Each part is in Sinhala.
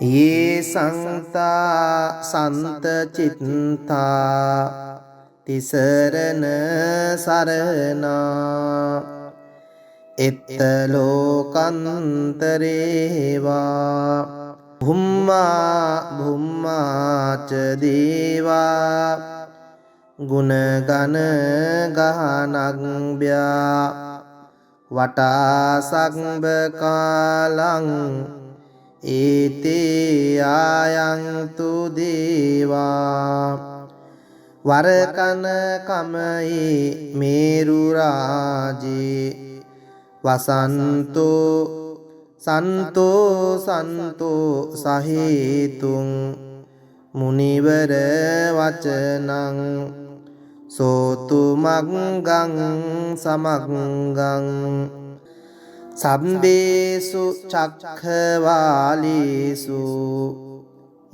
ये संता संत चित्ता तिसरन सरना इत्तलोकंतरेवा भुम्मा भुम्मा च देवा गुणगण गहनव्या वटा संब कालं एते आयन्तु देवा वरकन कमये मेरुराजे वसन्तो संतो संतो सहेतुं मुनिवर वचनं सोतु मग्गं समग्गं सब्बेषु चक्रवालेषु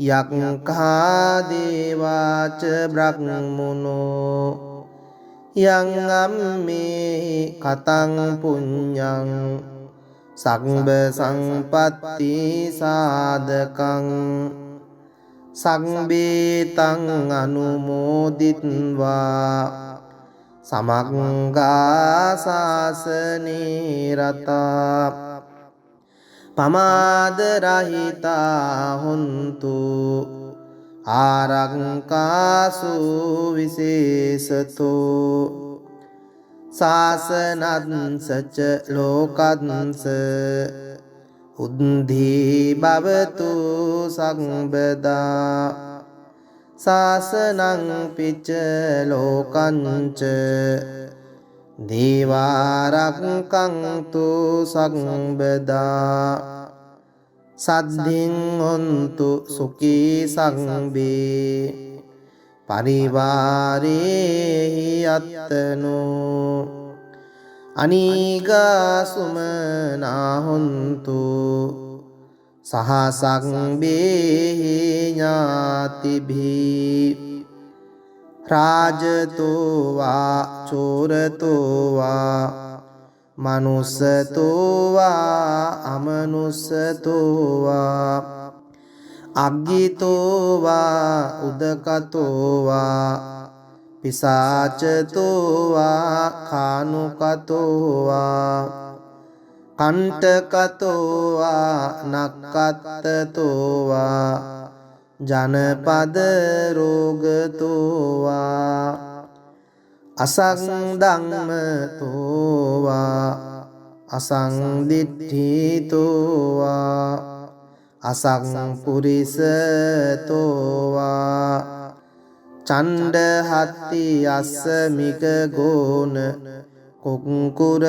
यज्ञादेवा च ब्रह्मणो यं अम्मे कतं पुण्यं सर्व संपत्ति साधकं संवेतं अनुमोदित्वा समग्गा शासने रता पमादरहिता हुन्तु आरङ्कासु विशेषतो शासनंस च लोकंस उद्धि भवतु संबदा शासनं पिच लोकंच देवारङ्कन्तु संबदा सद्धिं होन्तु सुखी संबे परिवारे यत्नो अनीगा सुमना हुन्तु सह संबे ज्ञातिभिः राजतो वा चोरतो वा मनुष्यतो वा अमनुष्यतो वा अज्ञितो वा उदकतो वा पिशाचतो वा खानुकतो वा कंटकतो वा नक्कत्तो वा जनपद रोगतो वा असंदम्मतो वा असंदिठितो वा असंपुरिसतो वा चंडहत्ति अस्मिक गोन कुंकुर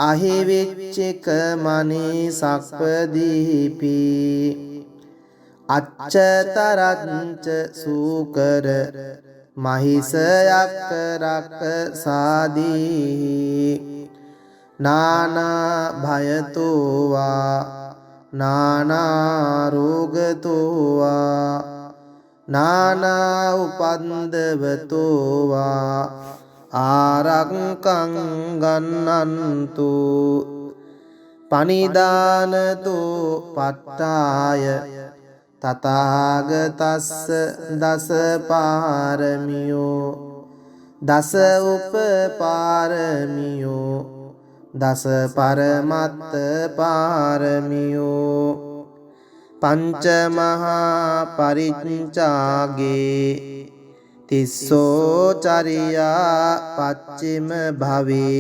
अहिविच्चिक मणि सक्पदीपी अच्छतरंच सूकर महिषयक्रक सादी नाना भयतो वा नाना रोगतो वा नाना उपद्रवतो वा आरंकं गन्नन्तु पनिदानतो पट्टाय तथागतस्य दश पारमियो दश उपपारमियो दश परमत्त पारमियो पंच महापरिचागे तिस्सोचर्या पश्चिम भवे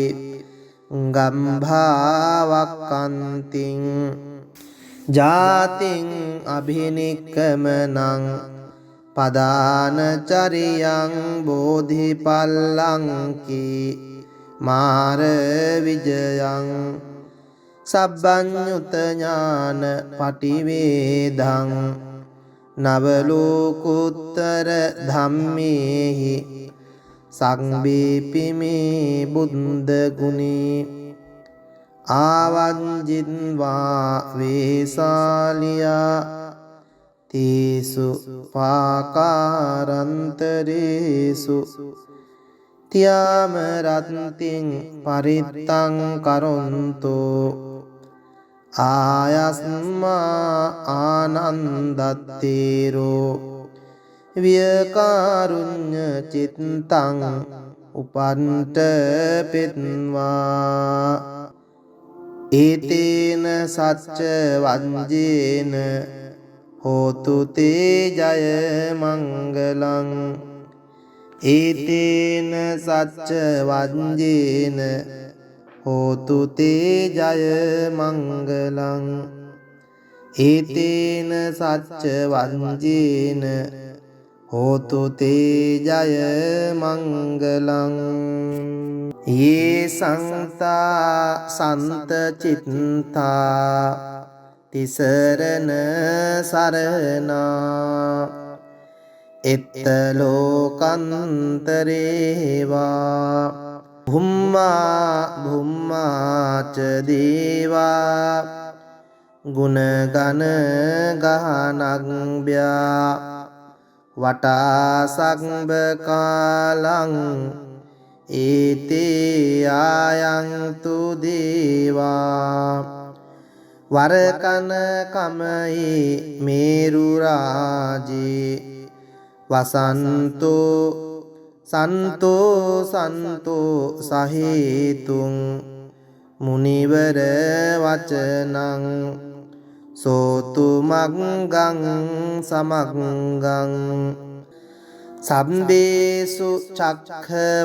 गंभावकंतिं जातिं अभिनिक्कमनं पदानचर्यं बोधिपल्लंकी मार विजयं सब्बन्युत ज्ञान पटिवेदं नवलोकोत्तर धम्मेहि संवेपि मे बुद्ध गुणे आवञ्जिन्वा वेशालिया तेषु पाकारान्तरेषु त्यामरन्तिं परित्तं करोन्तु ආයස්මා ආනන්දත්තේරෝ වියකාරුඤ්ඤ චිත්තං උපන්ට පෙත්වා ඒතේන සච්ච වංජේන හෝතු තේ ජය මංගලං ඒතේන සච්ච වංජේන හෝතු තේ ජය මංගලං ඒතේන සච්ච වංජේන හෝතු තේ ජය මංගලං යේ සංතා සන්ත චිත්තා තිසරණ සරණා එත්ත ලෝකන්තරේවා භුම්මා භුම්මාච දේවා ගුණගන ගහනග්භ්‍යා වටා සග්බ කාලං ඒතේ ආයන්තු දේවා වරකන කමයි මේරු රාජේ වසන්තෝ සන්තෝ සන්තෝ සහේතුං මුනිවර වචනං සෝතු මග්ගං සමග්ගං සම්බේසු චක්ඛවාලීසු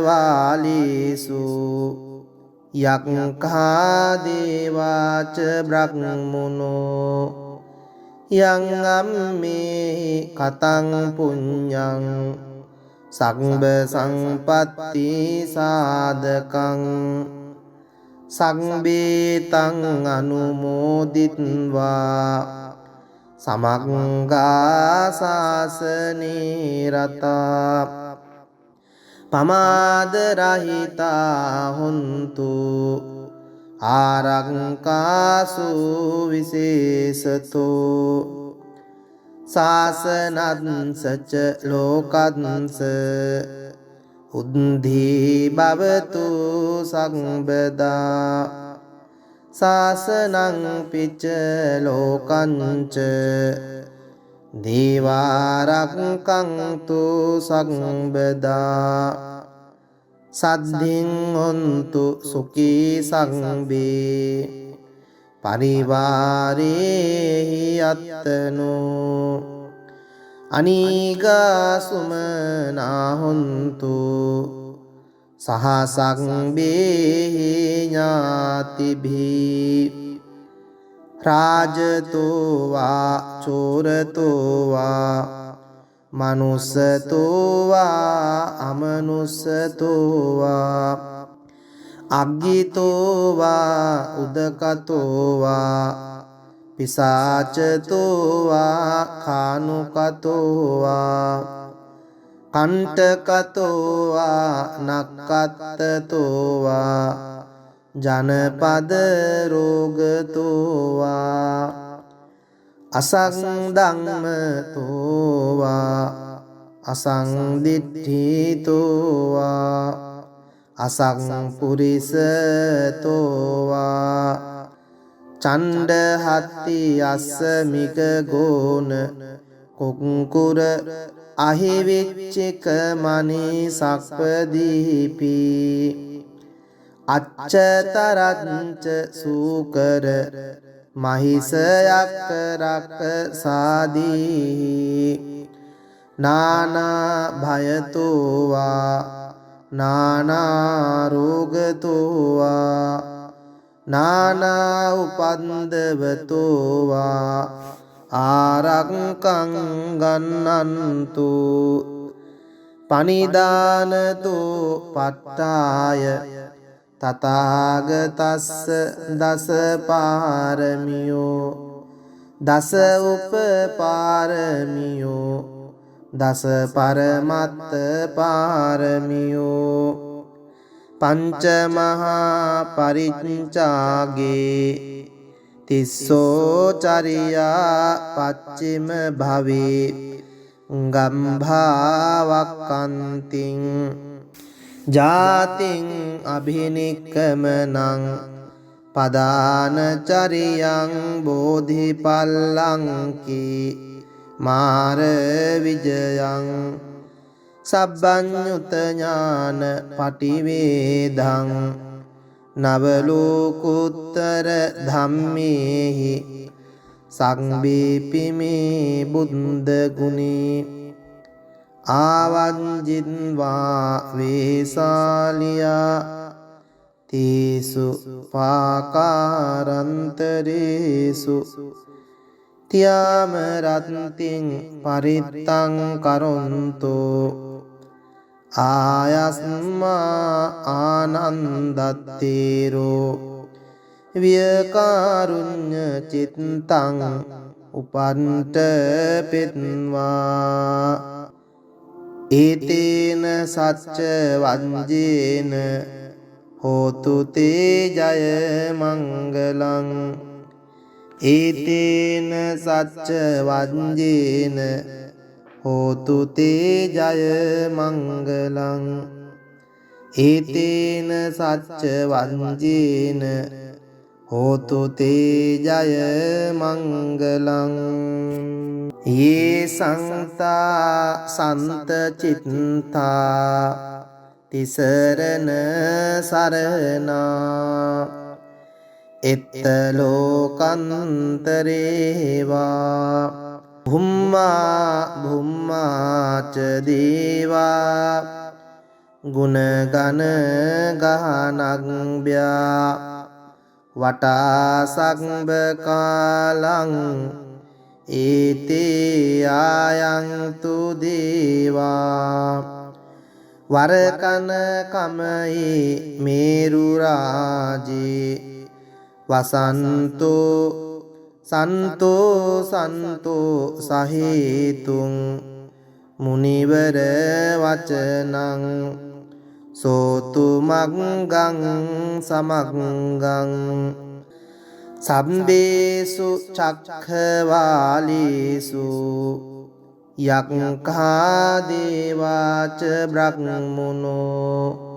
යක්ඛා දේවාච බ්‍රහ්මනෝ යං අම්මේ කතං පුඤ්ඤං සග්බ සංපත්ති සාධකං සංබේතං අනුමෝදිත්වා සමග්ගා සාසනේ රතා පමාද රහිතා හොන්තු ආරක්කාසු විශේෂතෝ සාසනංසච ලෝකංස උද්ධි භවතු සම්බදා සාසනං පිච්ච ලෝකංච දේවාරක්ඛන්තු සම්බදා සද්ධින් හොන්තු සුඛී සංබේ පරිවාරේහි අත්තනෝ අනීගා සුමනා හොන්තු සහ සංබේහි ඥාතිභී රාජතෝ වා චෝරතෝ වා මනුස්සතෝ වා අමනුස්සතෝ වා අග්ගිතෝ වා උදකතෝ වා පිසාචතෝ වා කානුකතෝ වා කණ්ඨකතෝ වා නක්කත්තතෝ වා ජනපද රෝගතෝ වා අසංධම්මතෝ වා අසංදිට්ඨිතෝ වා අසංපුරිසතෝ වා චණ්ඩහත්ති අස්සමික ගෝන කුක්කුර අහිවිච්චික මනී සක්පදීපි අච්චතරංච සූකර මහිසයක් රක්ක සාදී නානා භයතෝ වා නානා රෝගතෝ වා නානා උපන්දවතෝ වා ආරක්ඛං ගන්නන්තු පනිදානතෝ පට්ඨාය තථාගතස්ස දස පාරමියෝ දස උපපාරමියෝ දස පරමත්ත පාරමියෝ පංච මහා පරිච්ඡාගේ තිස්සෝ චරියා පච්චිම භවේ ගම්භාවක්කන්තිං ජාතිං අභිනික්කමනං පදානචරියං බෝධිපල්ලංකී මාර විජයං සබ්බඤ්ඤුත ඥාන පටිවේදං නවලෝකුත්තර ධම්මේහි සංබීපිමේ බුද්ධ ගුණේ ආවංජින්වා වේසාලියා තීසු පාකාරන්තරේසු තියාම රත්තිං පරිත්තං කරොන්තෝ ආයස්මා ආනන්දත්තේරෝ වියකාරුඤ්ඤ චිත්තං උපන්ට පෙත්වා ඒතේන සච්ච වංජේන හෝතු තේ ජය මංගලං ඒතේන සච්ච වංජේන හෝතු තේ ජය මංගලං ඒතේන සච්ච වංජේන හෝතු තේ ජය මංගලං යේ සංතා සන්ත චිත්තා තිසරණ සරණා එත්ත ලෝකන්තරේවා භුම්මා භුම්මාච දේවා ගුණගන ගහනග්භ්‍යා වටා සග්බ කාලං ඒතේ ආයන්තු දේවා වරකන කමයේ මේරු රාජේ වසන්තෝ සන්තෝ සන්තෝ සහේතුං මුනිවර වචනං සෝතු මග්ගං සමග්ගං සම්බේසු චක්ඛවාලේසු යක්ඛා දේවාච බ්‍රහ්මනෝ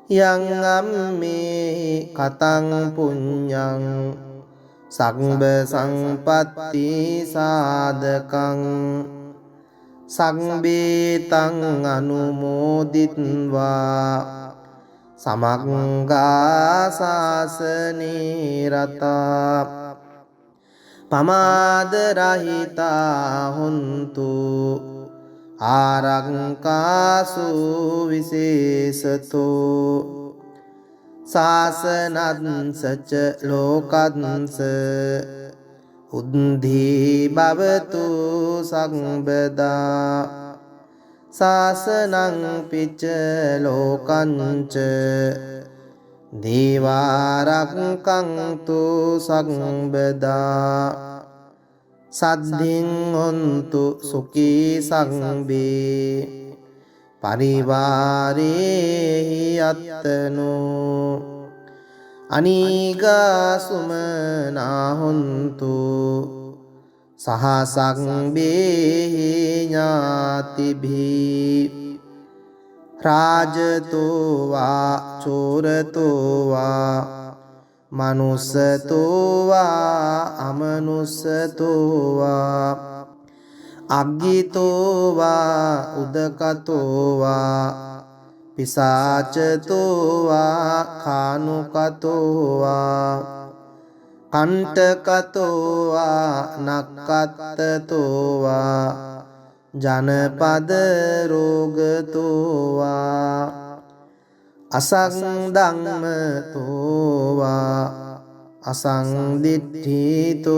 යං අම්මේ කතං පුඤ්ඤං සග්බ සංපත්ති සාධකං සංබේතං අනුමෝදිත්වා සමග්ගා සාසනේ රතා පමාද රහිතා හොන්තු ආරක්කාසු විශේෂතෝ සාසනංසච ලෝකංස උද්ධි භවතු සම්බදා සාසනං පිච්ච ලෝකංච දේවාරක්ඛන්තු සම්බදා සද්ධින් හොන්තු සුඛී සංබේ පරිවාරේහි අත්තනෝ අනීගාසුමනා හොන්තු සහ සංබේහි ඥාතිභී රාජතෝ වා චෝරතෝ වා මනුස්සතෝ වා අමනුස්සතෝ වා අග්ගිතෝ වා උදකතෝ වා පිසාචතෝ වා කානුකතෝ වා කණ්ඨකතෝ වා නක්කත්තතෝ වා ජනපද රෝගතෝ වා අසංධම්මතෝ වා අසංදිට්ඨිතෝ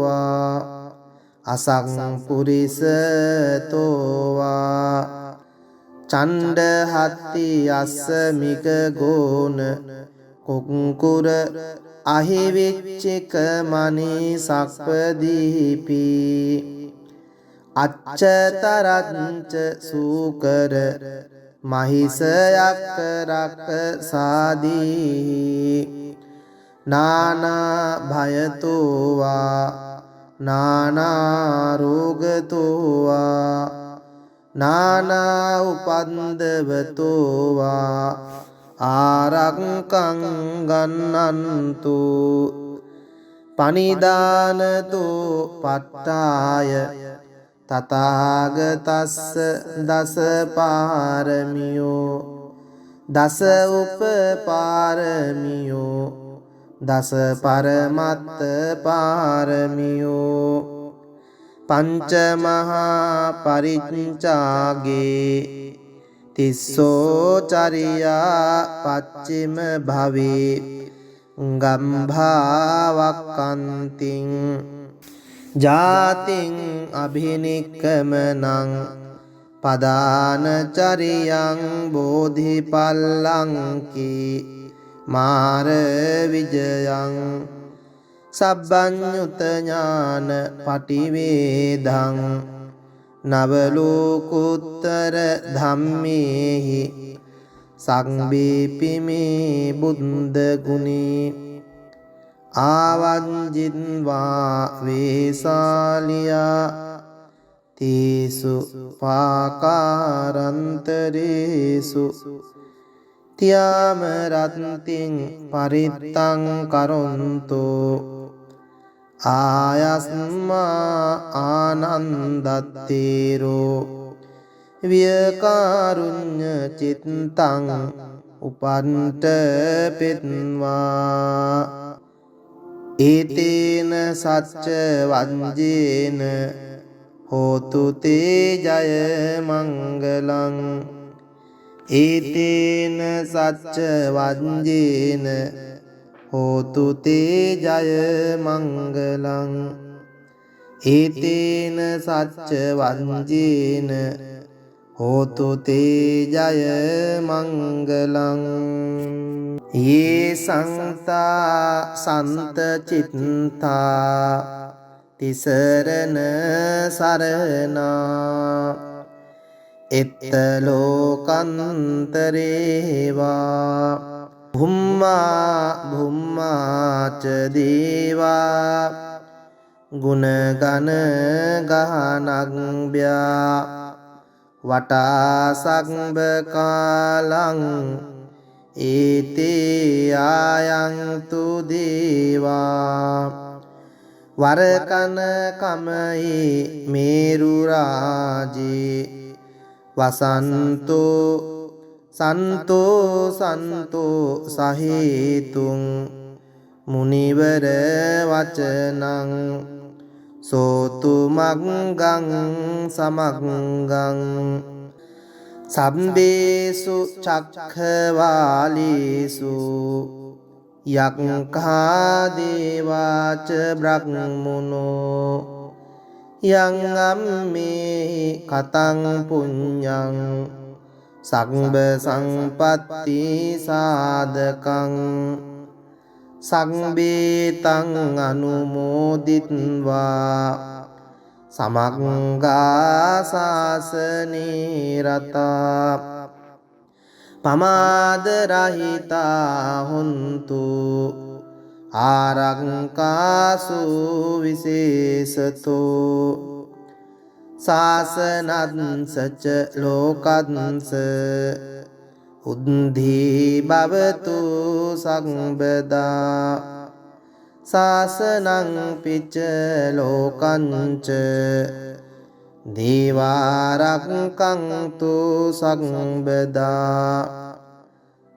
වා අසංපුරිසතෝ වා චණ්ඩහත්ති අස්සමික ගෝන කුක්කුර අහිවිච්චික මනී සක්පදීපි අච්චතරංච සූකර මහිසයක් රක්ක සාදී නානා භයතෝ වා නානා රෝගතෝ වා නානා උපන්දවතෝ වා ආරක්කං ගන්නන්තු පනිදානතු පට්ඨාය තථාගතස්ස දස පාරමියෝ දස උපපාරමියෝ දස පරමත්ත පාරමියෝ පංච මහා පරිච්ඡාගේ තිස්සෝ චරියා පච්චිම භවේ ගම්භාවක්කන්තිං ජාතිං අභිනික්කමනං පදාන චරියං බෝධිපල්ලංකි මාර විජයං සබ්බඤ්ඤුත ඥාන පටිවේදං නවලෝකුත්තර ධම්මේහි සංබීපිමේ බුද්ධ ගුණේ ආවංජින්වා වේසාලියා තීසු පාකාරන්තරේසු තියාම රත්තිං පරිත්තං කරොන්තෝ ආයස්මා ආනන්දත්තේරෝ වියකාරුඤ්ඤ චිත්තං උපන්ත පෙත්වා ඒතේන සච්ච වංජේන හෝතු තේ ජය මංගලං ඒතේන සච්ච වංජේන හෝතු තේ ජය මංගලං ඒතේන සච්ච වංජේන හෝතු තේ ජය මංගලං යේ සංතා සන්ත චිත්තා තිසරණ සරණා එත්ත ලෝකන්තරේවා භුම්මා භුම්මාච දේවා ගුණගන ගහනග්භ්‍යා වටා සග්බ කාලං ඒතේ ආයන්තු දේවා වරකන කමයි මේරු රාජේ වසන්තෝ සන්තෝ සන්තෝ සහේතුං මුනිවර වචනං සෝතු මග්ගං සමග්ගං සම්බේසු චක්ඛවාලීසු යක්ඛා දේවාච බ්‍රහ්මනෝ යං අම්මේ කතං පුඤ්ඤං සග්බ සංපත්ති සාධකං සංබේතං අනුමෝදිත්වා සමග්ගා සාසනේ රතා පමාද රහිතා හොන්තු ආරක්කාසු විශේෂතෝ සාසනංසච ලෝකංස උද්ධි භවතු සම්බදා සාසනං පිච්ච ලෝකංච දේවාරක්ඛන්තු සම්බදා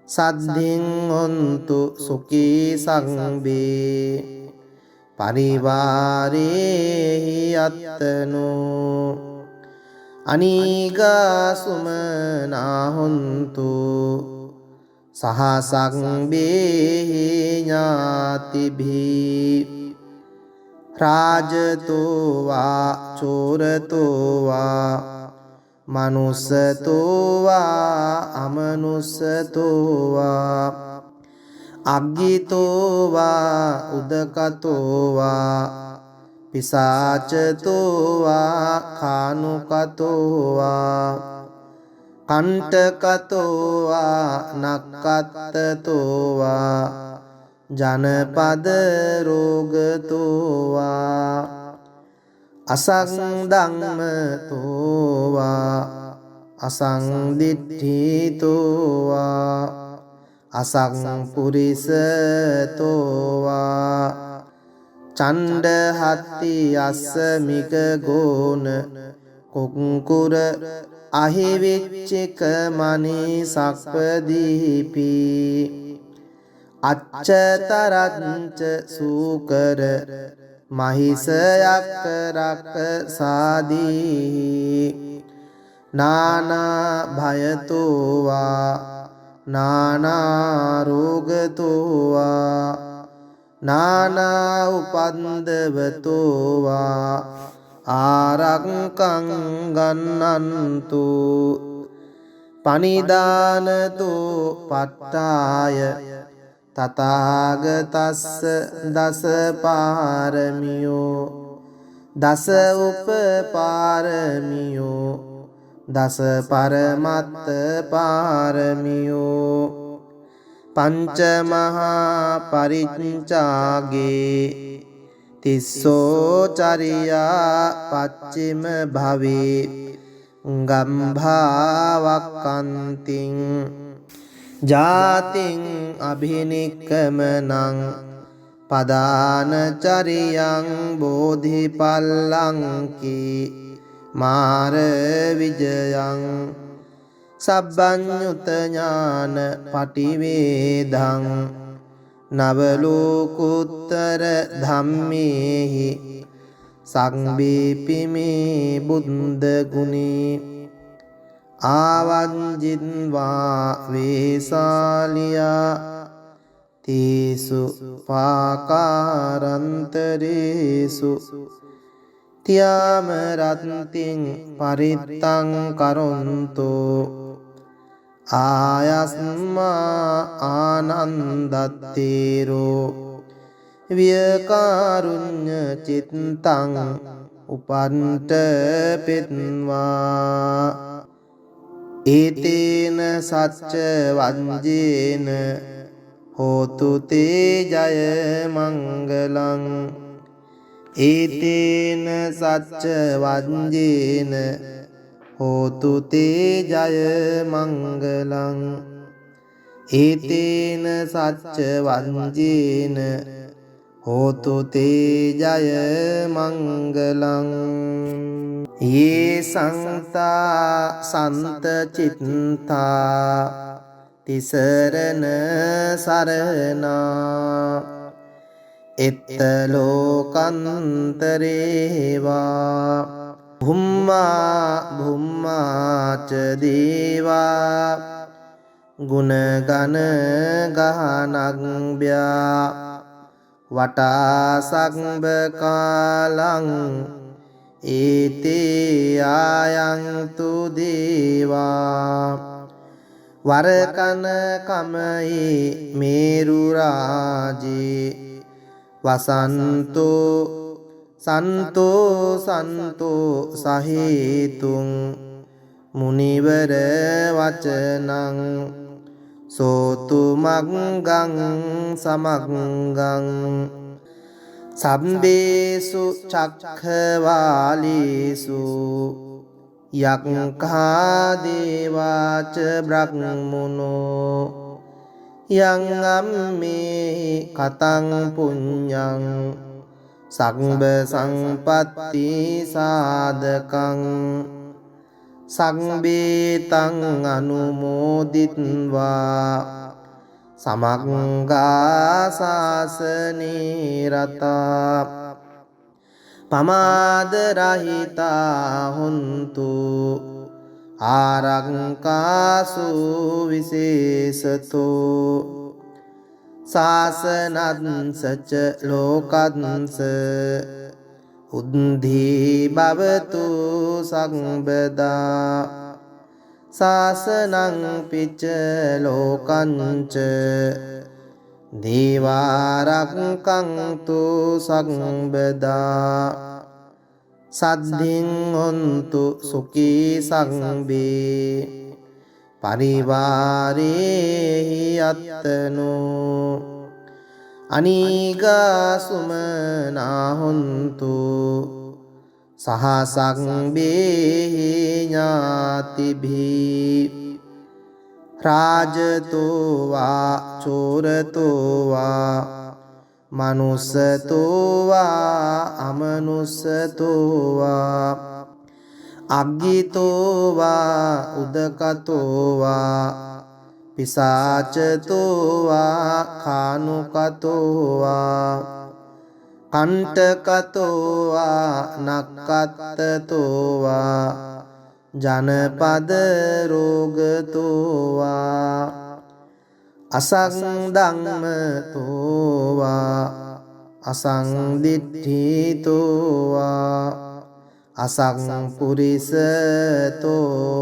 සද්ධින් හොන්තු සුඛී සංබේ පරිවාරේහි අත්තනෝ අනීගා සුමනා හොන්තු සහසංබේහි ඥාතිභී රාජතෝ වා චෝරතෝ වා මනුස්සතෝ වා අමනුස්සතෝ වා අග්ගිතෝ වා උදකතෝ වා පිසාචතෝ වා කානුකතෝ වා කණ්ඨකතෝ වා නක්කත්තතෝ වා ජනපද රෝගතෝ වා අසංධම්මතෝ වා අසංදිට්ඨිතෝ වා අසංපුරිස තෝවා චණ්ඩ හත්ති අස්ස මිග ගෝන කුක්කුර අහිවිච්චික මනී සක්පදීපි අච්චතරච්ච සූකර මහිසයක් රක්ක සාදී නානා භයතෝවා නානා රෝගතෝවා නානා උපන්දවතෝවා ආරක්කං ගන්නන්තු පනිදානතෝ පට්ඨාය තථාගතස්ස දස පාරමියෝ දස උපපාරමියෝ දස පරමත්ත පාරමියෝ පංච මහා පරිච්ඡාගේ තිස්සෝ චරියා පච්චිම භවේ ගම්භාවක්කන්තිං ජාතිං අභිනික්කමනං පදාන චරියං බෝධිපල්ලංකී මාර විජයං සබ්බඤ්ඤුත ඥාන පටිවේදං නවලෝකුත්තර ධම්මේහි සංබීපිමේ බුද්ධ ගුණේ ආවංජින්වා වේසාලියා තීසු පාකාරන්තරේසු තියාම රත්තිං පරිත්තං කරොන්තෝ ආයස්මා ආනන්දත්තේරෝ වියකාරුඤ්ඤ චිත්තං උපන්ට පෙත්වා ඒතේන සච්ච වංජේන හෝතු තේ ජය මංගලං ඒතේන සච්ච වංජේන හෝතු තේ ජය මංගලං ඒතේන සච්ච වංජේන හෝතු තේ ජය මංගලං යේ සංතා සන්ත චිත්තා තිසරණ සරණා එත්ත ලෝකන්තරේවා භුම්මා භුම්මාච දේවා ගුණගන ගහනග්භ්‍යා වටා සග්බ කාලං ඒතේ ආයන්තු දේවා වරකන කමයි මේරු රාජේ වසන්තෝ සන්තෝ සන්තෝ සහේතුං මුනිවර වචනං සෝතු මග්ගං සමග්ගං සම්බේසු චක්ඛවාලීසු යක්ඛා දේවාච බ්‍රහ්මනෝ යං අම්මේ කතං පුඤ්ඤං සග්බ සංපත්ති සාධකං සංබේතං අනුමෝදිත්වා සමග්ගා සාසනේ රතා පමාද රහිතා හොන්තු ආරක්කාසු විශේෂතෝ සාසනංසච ලෝකංස උද්ධි භවතු සම්බදා සාසනං පිච්ච ලෝකංච දේවාරක්ඛන්තු සම්බදා සද්ධින් හොන්තු සුඛී සංබේ පරිවාරේහි අත්තනෝ අනීගා සුමනා හොන්තු සහ සංබේහි ඥාතිභී රාජතෝ වා චෝරතෝ වා මනුස්සතෝ වා අමනුස්සතෝ වා අග්ගිතෝ වා උදකතෝ වා පිසාචතෝ වා කානුකතෝ වා කණ්ඨකතෝ වා නක්ඛත්තතෝ වා ජනපද රෝගතෝ වා අසංධම්මතෝ වා අසංදිට්ඨිතෝ වා අසංපුරිසතෝ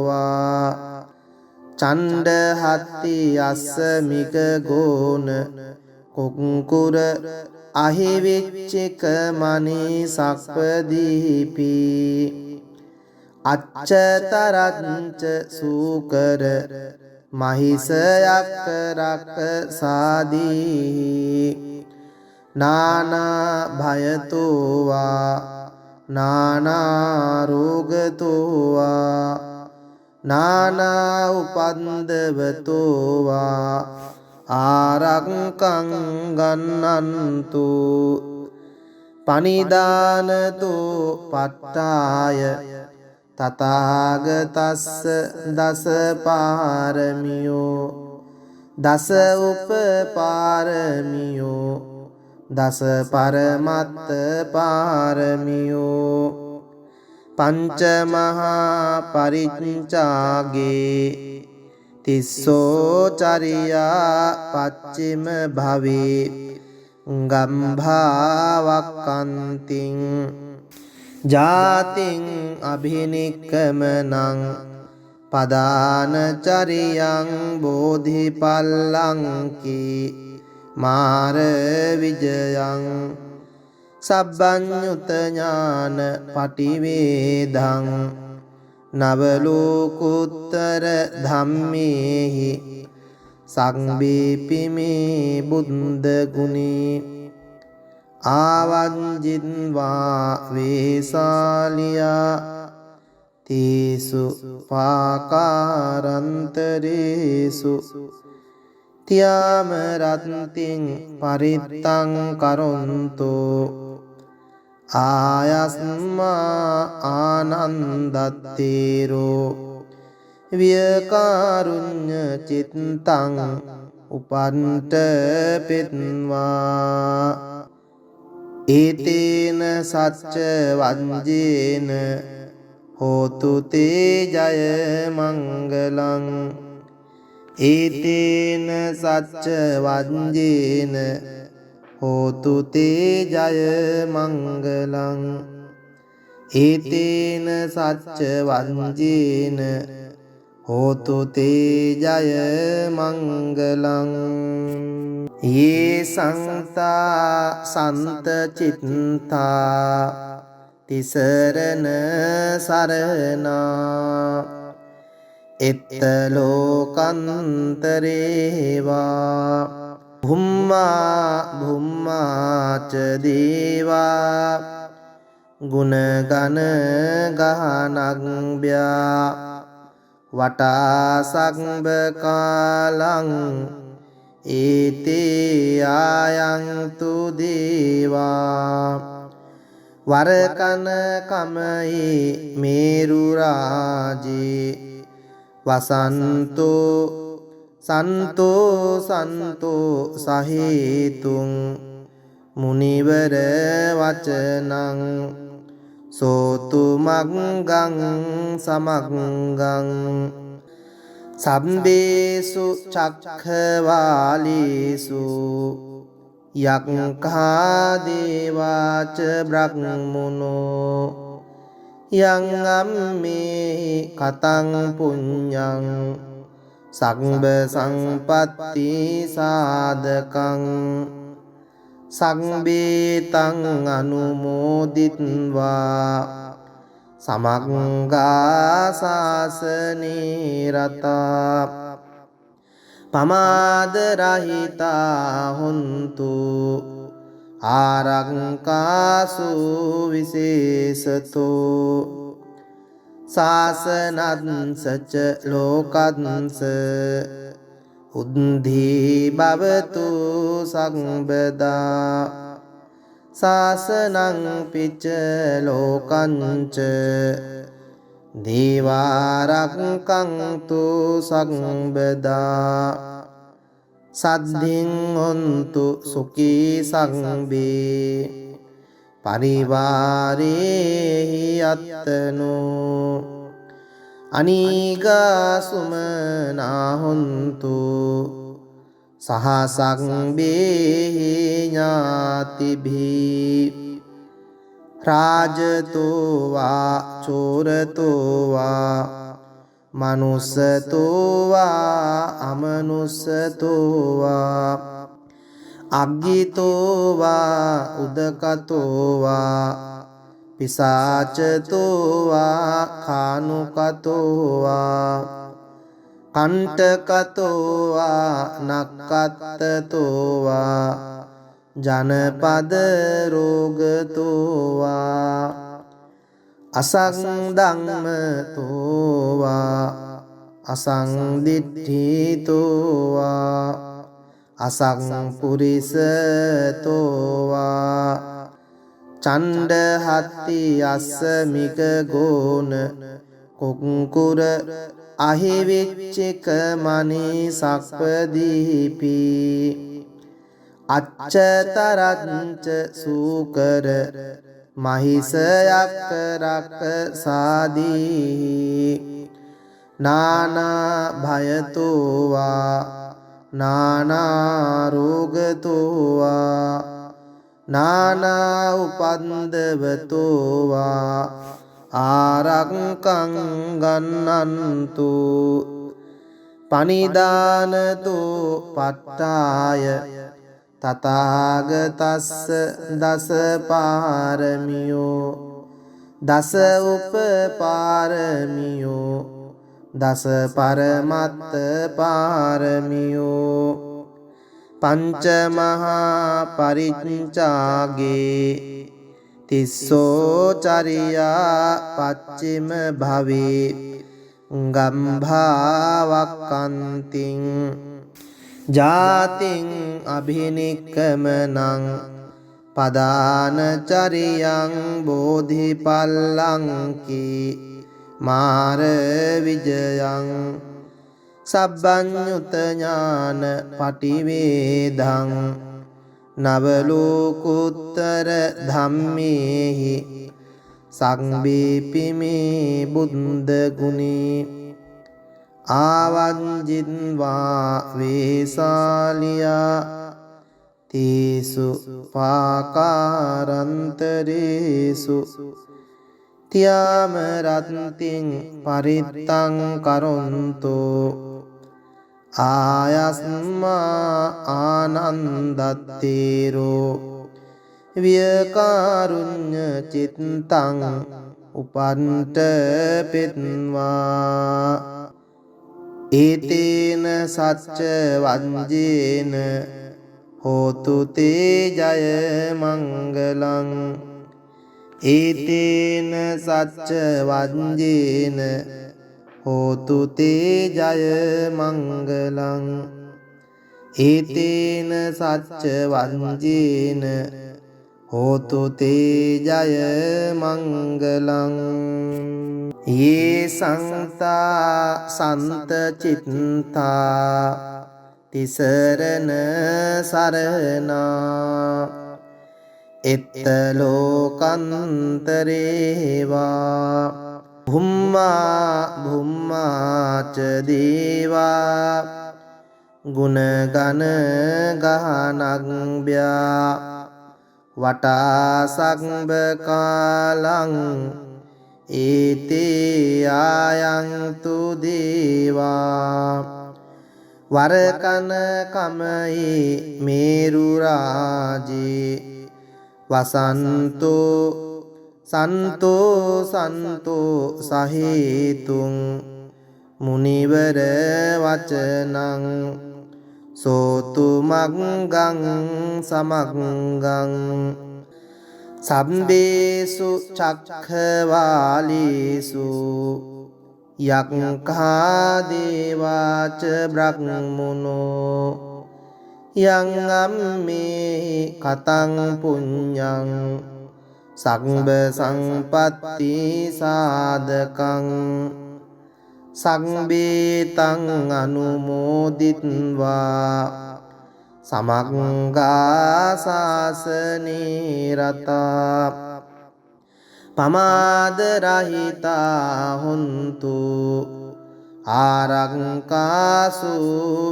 වා චණ්ඩහත්ති අස්ස මිග ගෝන කුක්කුර අහිවිච්චික මනී සක්පදීපි අච්චතරච්ච සූකර මහිසයක් රක්ක සාදී නානා භයතෝ වා නානා රෝගතෝ වා නානා උපන්දවතෝ වා ආරක්කං ගන්නන්තු පනිදානතෝ පට්ඨාය තථාගතස්ස දස පාරමියෝ දස උපපාරමියෝ දස පරමත්ත පාරමියෝ පංච මහා පරිච්ඡාගේ තිස්සෝ චරියා පච්චිම භවේ ගම්භාවක්කන්තිං ජාතිං අභිනික්කමනං පදානචරියං බෝධිපල්ලංකි මාර විජයං සබ්බඤ්ඤුත ඥාන පටිවේදං නවලෝකුත්තර ධම්මේහි සංබීපිමේ බුද්ධ ගුණේ ආවංජින්වා වේසාලියා තීසු පාකාරන්තරේසු තියාම රත්තිං පරිත්තං කරොන්තෝ ආයස්මා ආනන්දත්තේරෝ වියකාරුඤ්ඤ චිත්තං උපන්ට පෙත්වා ඒතේන සච්ච වංජේන හෝතු තේ ජය මංගලං ඒතේන සච්ච වංජේන හෝතු තේ ජය මංගලං ඒතේන සච්ච වංජේන හෝතු තේ ජය මංගලං යේ සංතා සන්ත චිත්තා තිසරණ සරණා එත්ත ලෝකන්තරේවා භුම්මා භුම්මාච දේවා ගුණගන ගහනග්භ්‍යා වටා සක්බ කාලං ඒතේ ආයන්තු දේවා වරකන කමයි මේරු රාජේ වසන්තෝ සන්තෝ සන්තෝ සහේතුං මුනිවර වචනං සෝතු මග්ගං සමග්ගං සම්බේසු චක්ඛවාලීසු යක්ඛා දේවාච බ්‍රහ්මනෝ යං අම්මේ කතං පුඤ්ඤං සග්බ සංපත්ති සාධකං සංබේතං අනුමෝදිත්වා සමග්ගා සාසනේ රතා පමාද රහිතා හොන්තු ආරක්කාසු විශේෂතෝ සාසනංසච ලෝකංස උද්ධී භවතු සංබදා සාසනං පිච්ච ලෝකංච දේවාරක්ඛන්තු සංබදා සද්ධින් හොන්තු සුඛී සංබේ පරිවාරේහි අත්තනෝ අනීගා සුමනා හොන්තු සහසංබේහි ඥාතිභී රාජතෝ වා චෝරතෝ වා මනුස්සතෝ වා අමනුස්සතෝ වා අග්ගිතෝ වා උදකතෝ වා පිසාචතෝ වා කානුකතෝ වා කණ්ඨකතෝ වා නක්කත්තතෝ වා ජනපද රෝගතෝ වා අසංධම්මතෝ වා අසංදිට්ඨිතෝ වා අසංපුරිසතෝ වා චණ්ඩහත්ති අස්සමික ගෝන කුක්කුර අහිවිච්චික මනී සක්පදීපි අච්චතරංච සූකර මහිසයක් රක්ක සාදී නානා භයතෝ වා නානා රෝගතෝ වා නානා උපන්දවතෝ වා ආරක්ඛං ගන්නන්තු පනිදානතෝ පට්ඨාය තථාගතස්ස දස පාරමියෝ දස උපපාරමියෝ දස පරමත්ත පාරමියෝ පංච මහා පරිච්ඡාගේ තිස්සෝ චරියා පච්චිම භවේ ගම්භාවක්ඛන්තිං ජාතින් අභිනික්කමනං පදානචරියං බෝධිපල්ලංකි මාර විජයං සබ්බඤ්ඤුත ඥාන පටිවේදං නවලෝකුත්තර ධම්මේහි සංබීපිමේ බුද්ධ ගුණේ ආවංජින්වා වේසාලියා තීසු පාකාරන්තරේසු තියාම රත්තිං පරිත්තං කරොන්තෝ ආයස්මා ආනන්දත්තේරෝ වියකාරුඤ්ඤ චිත්තං උපන්ත පෙත්වා ඒතේන සච්ච වංජේන හෝතු තේ ජය මංගලං ඒතේන සච්ච වංජේන හෝතු තේ ජය මංගලං ඒතේන සච්ච වංජේන හෝතු තේ ජය මංගලං ये संता संत चित्ता तिसरन सरना इत्तलोकंतरेवा भुम्मा भुम्मा च देवा गुणगण गहनज्ञा वटा संबकालं एते आयन्तु देवा वरकन कमये मेरुराजे वसन्तो संतो संतो सहेतुं मुनिवर वचनं सोतु मग्गं समग्गं සබ්බේසු චක්ඛවාලේසු යක්ඛා දේවාච බ්‍රහ්මනෝ යං අම්මේ කතං පුඤ්ඤං සග්බ සංපත්ති සාධකං සග්බේතං අනුමෝදිත්වා සමග්ගා සාසනේ රතා පමාද රහිතා හොන්තු ආරක්කාසු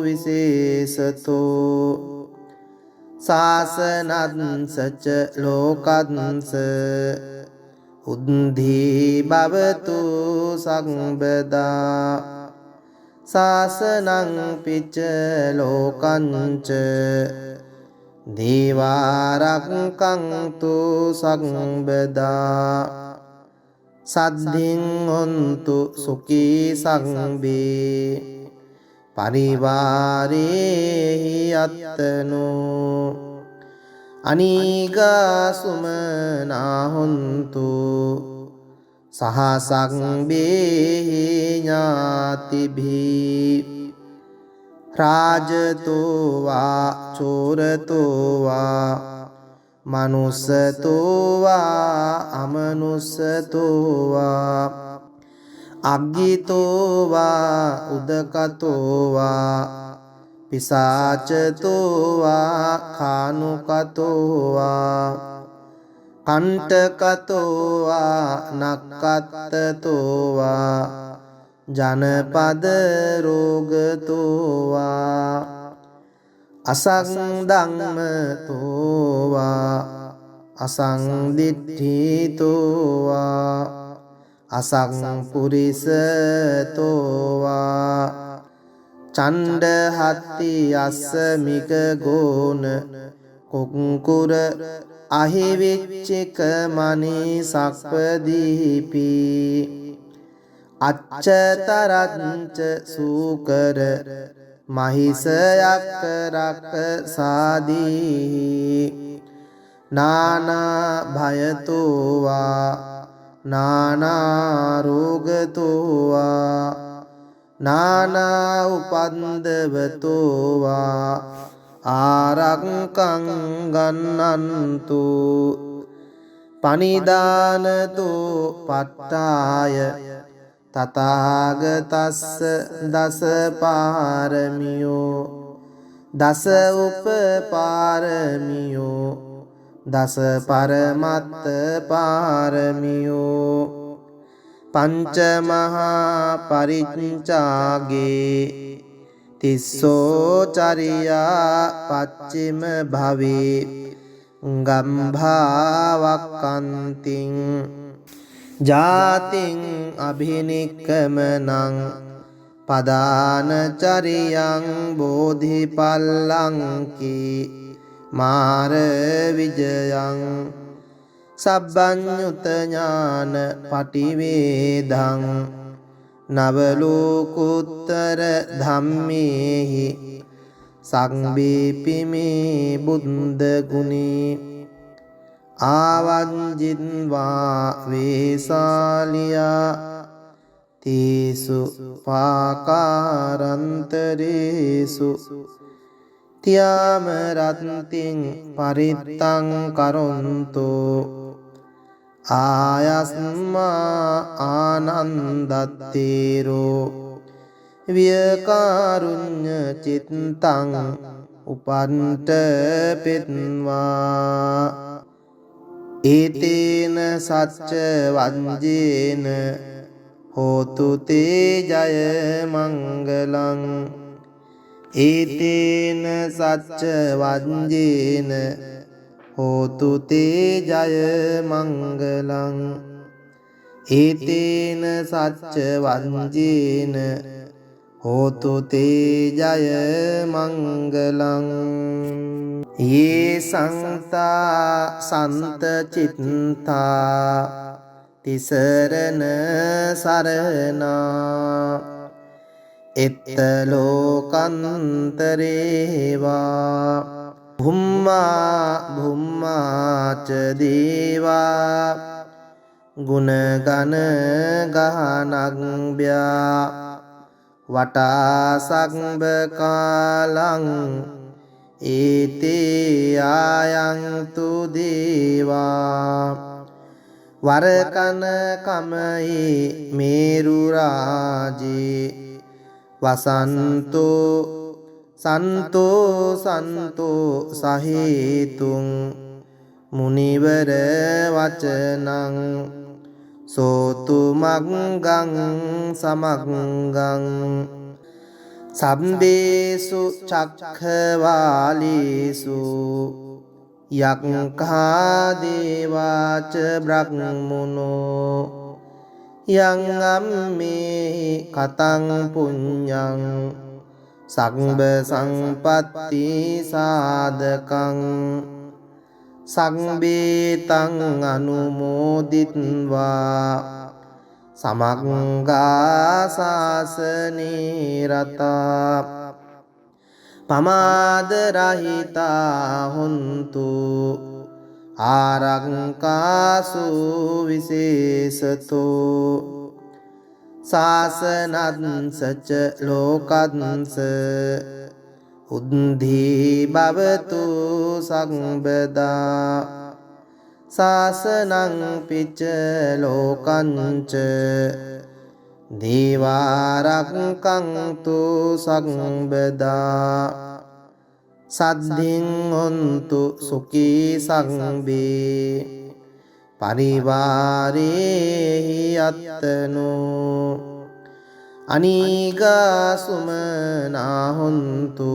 විශේෂතෝ සාසනංසච ලෝකංස උද්ධි භවතු සම්බදා සාසනං පිච්ච ලෝකංච දේවාරක්ඛන්තු සම්බදා සද්ධින් හොන්තු සුඛී සම්බේ පරිවාරේහි අත්තනෝ අනීගා සුමනා හොන්තු සහ සම්බේහි ඥාතිභී රාජතෝ වා චෝරතෝ වා මනුස්සතෝ වා අමනුස්සතෝ වා අග්ගිතෝ වා උදකතෝ වා පිසාචතෝ වා කානුකතෝ වා කණ්ඨකතෝ වා නක්කත්තතෝ වා ජනපද රෝගතෝ වා අසංධම්මතෝ වා අසංදිට්ඨිතෝ වා අසංපුරිසතෝ වා චණ්ඩහත්ති අස්සමික ගෝන කුක්කුර අහිවිච්චික මනී සක්පදීපි අච්චතරංච සූකර මහිසයක් රක්ක සාදී නානා භයතෝ වා නානා රෝගතෝ වා නානා උපන්දවතෝ වා ආරක්ඛං ගන්නන්තු පනිදානතෝ පට්ඨාය තථාගතස්ස දස පාරමියෝ දස උපපාරමියෝ දස පරමත්ත පාරමියෝ පංච මහා පරිච්ඡාගේ තිස්සෝ චරියා පච්චිම භවේ ගම්භාවක්කන්තිං ජාතින් අභිනික්කමනං පදාන චරියං බෝධිපල්ලංකි මාර විජයං සබ්බඤ්ඤුත ඥාන පටිවේදං නවලෝකුත්තර ධම්මේහි සංබීපිමේ බුද්ධ ගුණේ ආවංජින්වා වේසාලියා තීසු පාකාරන්තරේසු තියාම රත්තිං පරිත්තං කරොන්තෝ ආයස්මා ආනන්දත්තේරෝ වියකාරුඤ්ඤ චිත්තං උපන්ට පෙත්වා ඒතේන සච්ච වංජේන හෝතු තේ ජය මංගලං ඒතේන සච්ච වංජේන හෝතු තේ ජය මංගලං ඒතේන සච්ච වංජේන හෝතු තේ ජය මංගලං යේ සංතා සන්ත චිත්තා තිසරණ සරණා එත්ත ලෝකන්තරේවා භුම්මා භුම්මාච දේවා ගුණගන ගහනග්භ්‍යා වටා සග්භ කාලං ඒතේ ආයන්තු දේවා වරකන කමයි මේරු රාජේ වසන්තෝ සන්තෝ සන්තෝ සහේතුං මුනිවර වචනං සෝතු මග්ගං සමග්ගං සම්බේසු චක්ඛවාලේසු යක්ඛා දේවාච බ්‍රහ්මනෝ යං අම්මේ කතං පුඤ්ඤං සග්භ සංපත්ති සාධකං සංබේතං අනුමෝදිත්වා සමග්ගා සාසනේ රතා පමාද රහිතා හොන්තු ආරක්කාසු විශේෂතෝ සාසනංසච ලෝකංස උද්ධි භවතු සම්බදා සාසනං පිච්ච ලෝකංච දේවාරක්ඛන්තු සම්බදා සද්ධින් හොන්තු සුඛී සංබේ පරිවාරේහි අත්තනෝ අනීගාසුමනා හොන්තු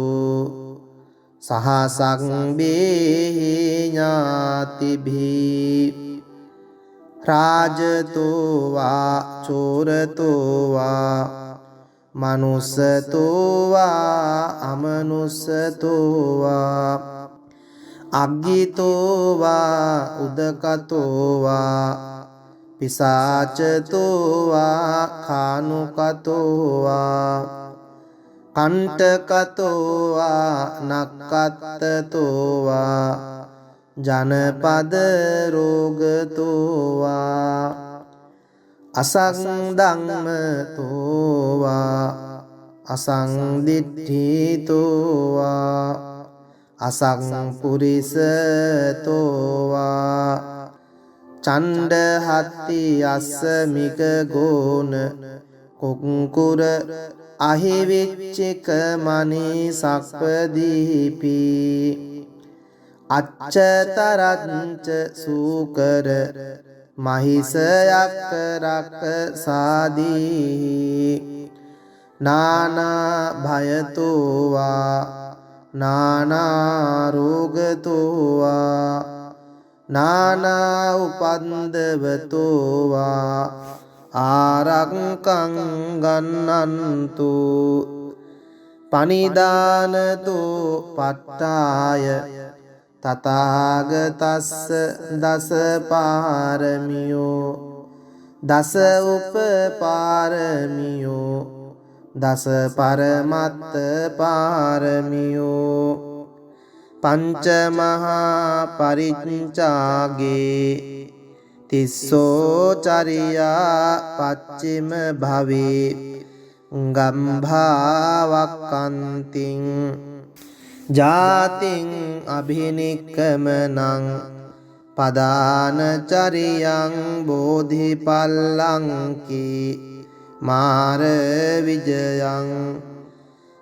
සහසංබේහි ඥාතිභී රාජතෝ වා චෝරතෝ වා මනුස්සතෝ වා අමනුස්සතෝ වා අග්ගිතෝ වා උදකතෝ වා පිසාචතෝ වා කානුකතෝ වා කණ්ඨකතෝ වා නක්කත්තතෝ වා ජනපද රෝගතෝ වා අසංධම්මතෝ වා අසංදිට්ඨිතෝ වා අසංපුරිසතෝ වා චණ්ඩහත්ති අස්සමික ගෝන කුක්කුර අහිවිච්චික මනී සක්පදීපි අච්චතරංච සූකර මහිසයක් රක්ක සාදී නානා භයතෝ වා නානා රෝගතෝ වා නානා උපන්දවතෝ වා ආරක්ඛං ගන්නන්තු පනිදානතෝ පට්ඨාය තථාගතස්ස දස පාරමියෝ දස උපපාරමියෝ දස පරමත්ත පාරමියෝ පංච මහා පරිච්ඡාගේ තිස්සෝ චරියා පච්චිම භවේ ගම්භාවක්කන්තිං ජාතින් අභිනික්කමනං පදානචරියං බෝධිපල්ලංකි මාර විජයං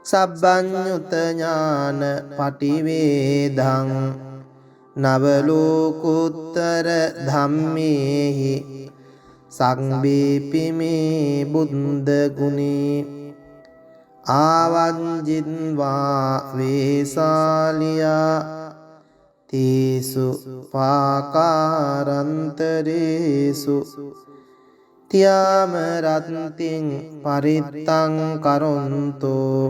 සබ්බඤ්ඤුත ඥාන පටිවේදං නවලෝකුත්තර ධම්මේහි සංබීපිමේ බුද්ධ ගුණේ ආවංජින්වා වේසාලියා තීසු පාකාරන්තරේසු තියාම රත්තිං පරිත්තං කරොන්තෝ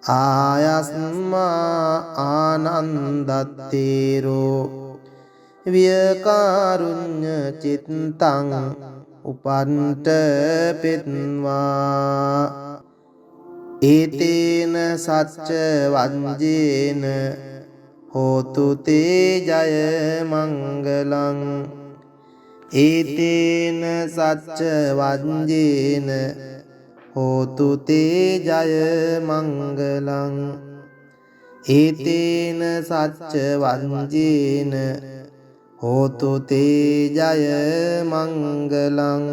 ආයස්මා ආනන්දත්තේරෝ වියකාරුඤ්ඤ චිත්තං උපන්ත පෙත්වා ඒතේන සච්ච වංජේන හෝතු තේ ජය මංගලං ඒතේන සච්ච වංජේන හෝතු තේ ජය මංගලං ඒතේන සච්ච වංජේන හෝතු තේ ජය මංගලං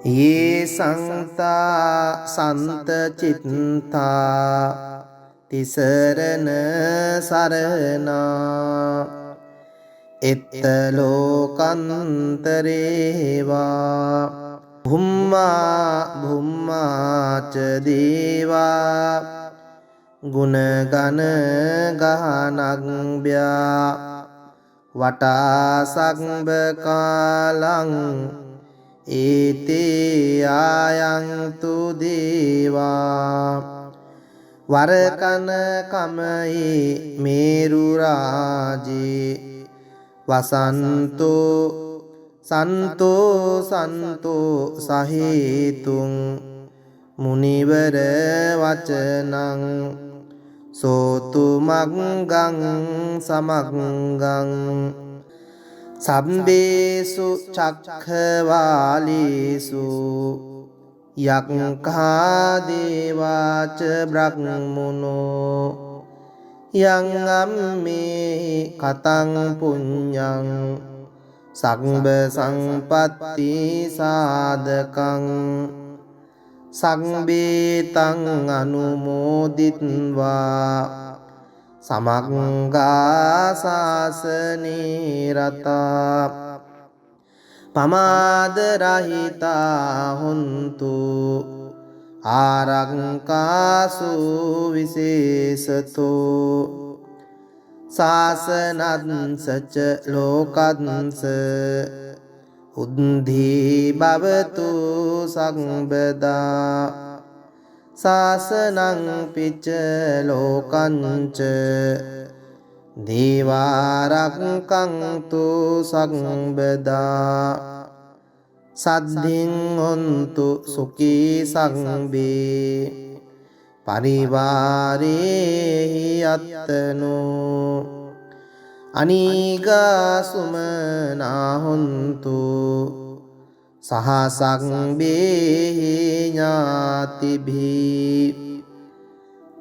යේ සංතා සන්ත චිත්තා තිසරණ සරණා එත්ත ලෝකන්තරේවා භුම්මා භුම්මාච දේවා ගුණගන ගහනග්භ්‍යා වටා සග්බ කාලං ඒතේ ආයන්තු දේවා වරකන කමයි මේරු රාජේ වසන්තෝ සන්තෝ සන්තෝ සහේතුං මුනිවර වචනං සෝතු මග්ගං සමග්ගං සම්බේසු චක්ඛවාලේසු යක්ඛා දේවාච බ්‍රහ්මනෝ යං අම්මේ කතං පුඤ්ඤං සග්බ සංපත්ති සාධකං සංබේතං අනුමෝදිත්වා සමග්ගා සාසනේ රතා පමාද රහිතා හොන්තු ආරක්කාසු විශේෂතෝ සාසනංසච ලෝකංස උද්ධී භවතු සම්බදා සාසනං පිච්ච ලෝකංච දේවාරක්ඛන්තු සම්බදා සද්ධින් හොන්තු සුඛී සංබේ පරිවාරේ යත්තනෝ අනීගා සුමනා හොන්තු සහ සංබේ ඥාතිභී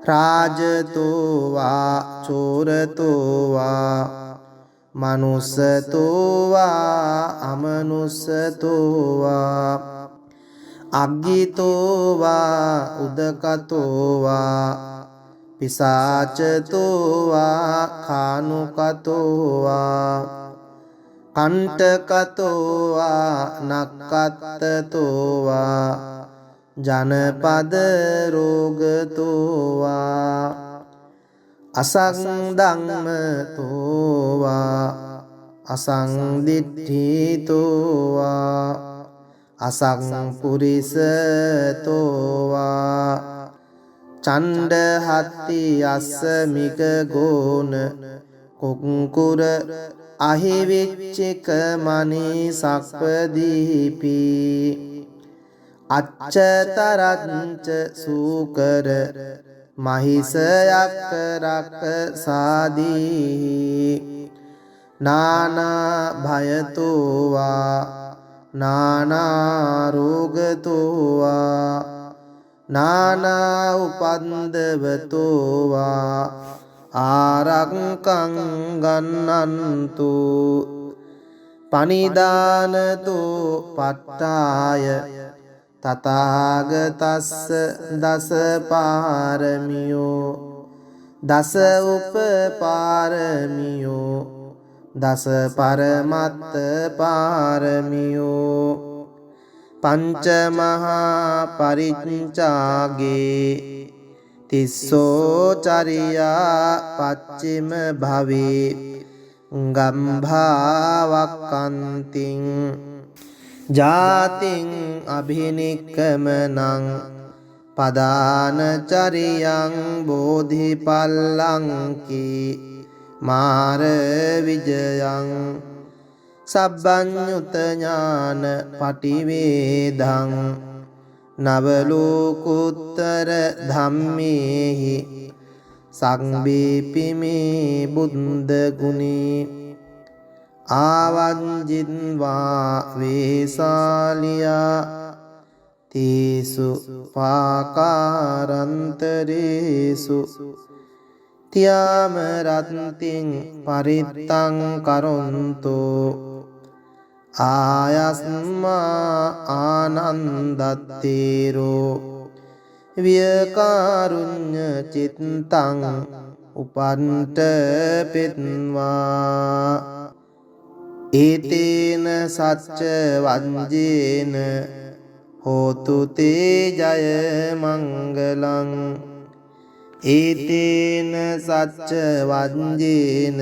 රාජතෝ වා චෝරතෝ වා මනුස්සතෝ වා අමනුස්සතෝ වා අග්ගිතෝ වා උදකතෝ වා පිසාචතෝ වා කානුකතෝ වා කණ්ඨකතෝ වා නක්කත්තතෝ වා ජනපද රෝගතෝ වා අසංධම්මතෝ වා අසංදිට්ඨිතෝ වා අසංපුරිසතෝ වා චණ්ඩහත්ති අස්සමික ගෝන කුක්කුර අහිවිච්චික මනී සක්පදීපි අච්චතරංච සූකර මහිසයක් රක්ක සාදී නානා භයතෝවා නානා රෝගතෝවා නානා උපන්දවතෝවා ආරක්කං ගන්නන්තු පනිදානතෝ පට්ඨාය තථාගතස්ස දස පාරමියෝ දස උපපාරමියෝ දස පරමත්ත පාරමියෝ පංච මහා පරිච්ඡාගේ තිස්සෝ චරියා පච්චිම භවේ ගම්භාවක්කන්තිං ජාතින් අභිනික්කමනං පදානචරියං බෝධිපල්ලංකී මාර විජයං සබ්බඤ්ඤුත ඥාන පටිවේදං නවලෝකුත්තර ධම්මේහි සංබේපි මේ බුද්ධ ගුණේ ආවංජින්වා වේසාලියා තේසු පාකාරන්තරේසු තියාම රත්තිං පරිත්තං කරොන්තෝ ආයස්මා ආනන්දත්තේරෝ වියකාරුඤ්ඤ චිත්තං උපන්ට පෙත්වා ඒතේන සච්ච වංජේන හෝතු තේ ජය මංගලං ඒතේන සච්ච වංජේන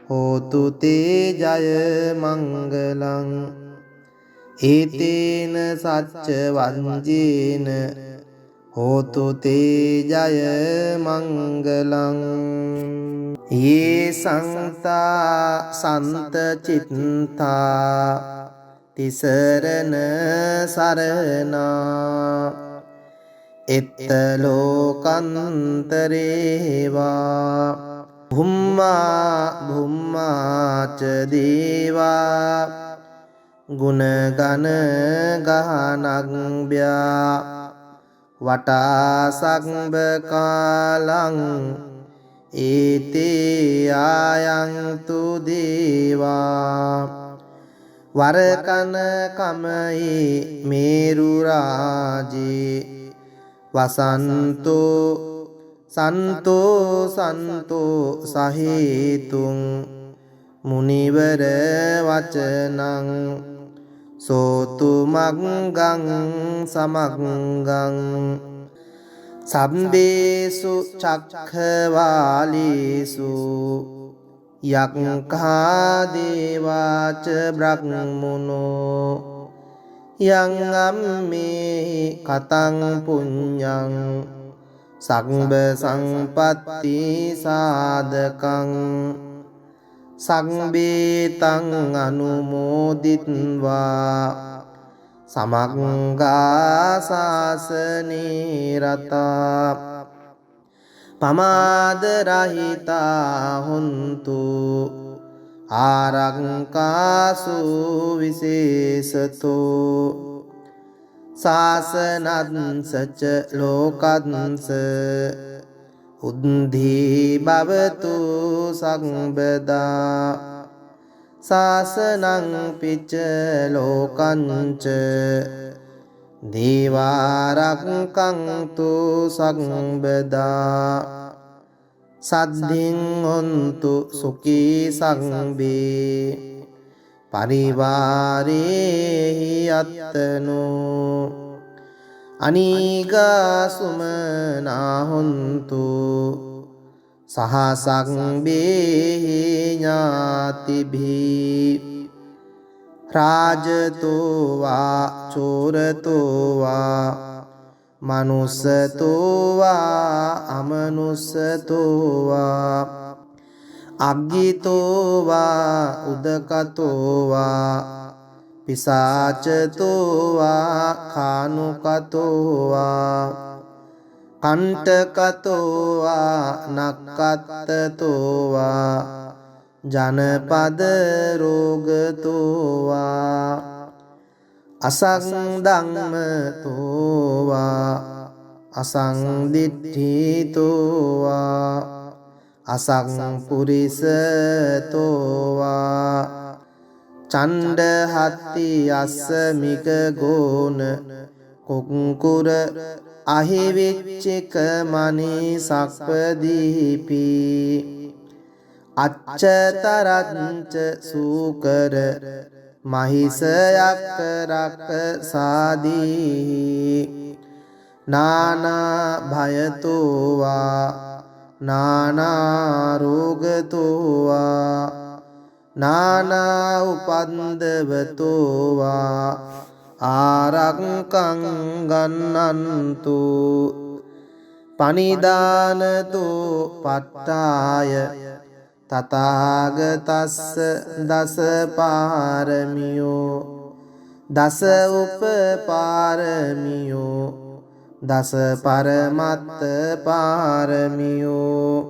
හෝතු තේ ජය මංගලං ඒතේන සච්ච වංජේන හෝතු තේ ජය මංගලං යේ සංතා සන්ත චිත්තා තිසරණ සරණා එත්ත ලෝකන්තරේවා භුම්මා භුම්මාච දේවා ගුණගන ගහනග්භ්‍යා වටා සග්බ කාලං ඒතේ ආයන්තු දේවා වරකන කමයි මේරු රාජේ වසන්තෝ සන්තෝ සන්තෝ සහේතුං මුනිවර වචනං සෝතු මග්ගං සමග්ගං සම්බේසු චක්ඛවාලීසු යක්ඛා දේවාච බ්‍රහ්මනෝ යං අම්මේ කතං පුඤ්ඤං සග්බ සංපත්ති සාධකං සංබේතං අනුමෝදිත්වා සමග්ගා සාසනේ රතා පමාද රහිතා හොන්තු ආරක්කාසු විශේෂතෝ සාසනංසච ලෝකංස උද්ධි භවතු සම්බදා සාසනං පිච්ච ලෝකංච දේවාරක්ඛන්තු සම්බදා සද්ධින් හොන්තු සුඛී සංබේ පරිවාරේහි අත්තනෝ අනීගා සුමනා හොන්තු සහ සංබේහි ඥාතිභී රාජතෝ වා චෝරතෝ වා මනුස්සතෝ වා අමනුස්සතෝ වා අග්ගිතෝ වා උදකතෝ වා පිසාචතෝ වා කානුකතෝ වා කණ්ඨකතෝ වා නක්කත්තතෝ වා ජනපද රෝගතෝ වා අසංධම්මතෝ වා අසංදිට්ඨිතෝ වා අසංපුරිසතෝ වා චණ්ඩහත්ති අස්සමික ගෝන කුක්කුර අහිවිච්චික මනී සක්පදීපි අච්චතරංච සූකර මහිසයක් රක්ක සාදී නානා භයතෝ වා නානා රෝගතෝ වා නානා උපන්දවතෝ වා ආරක්ඛං ගන්නන්තු පනිදානතෝ පට්ඨාය තථාගතස්ස දස පාරමියෝ දස උපපාරමියෝ දස පරමත්ත පාරමියෝ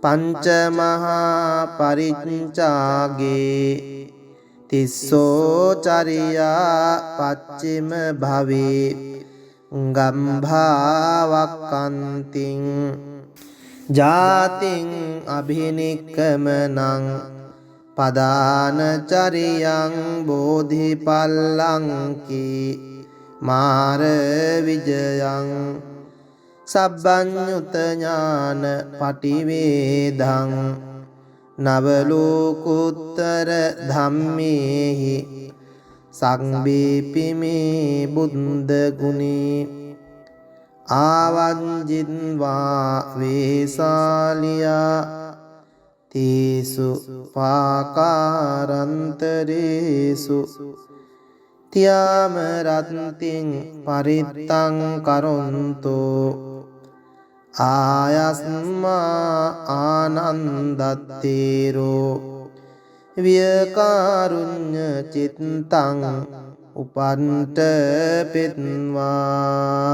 පංච මහා පරිච්ඡාගේ තිස්සෝ චරියා පච්චිම භවේ ගම්භාවක්කන්තිං ජාතිං අභිනික්කමනං පදාන චරියං බෝධිපල්ලංකී මාර විජයං සබ්බඤ්ඤුත ඥාන පටිවේදං නවලෝකුත්තර ධම්මේහි සංබීපිමේ බුද්ධ ගුණේ ආවංජින්වා වේසාලියා තීසු පාකාරන්තරේසු තියාම රත්තිං පරිත්තං කරොන්තෝ ආයස්මා ආනන්දත්තේරෝ වියකාරුඤ්ඤ චිත්තං උපන්ත පෙත්වා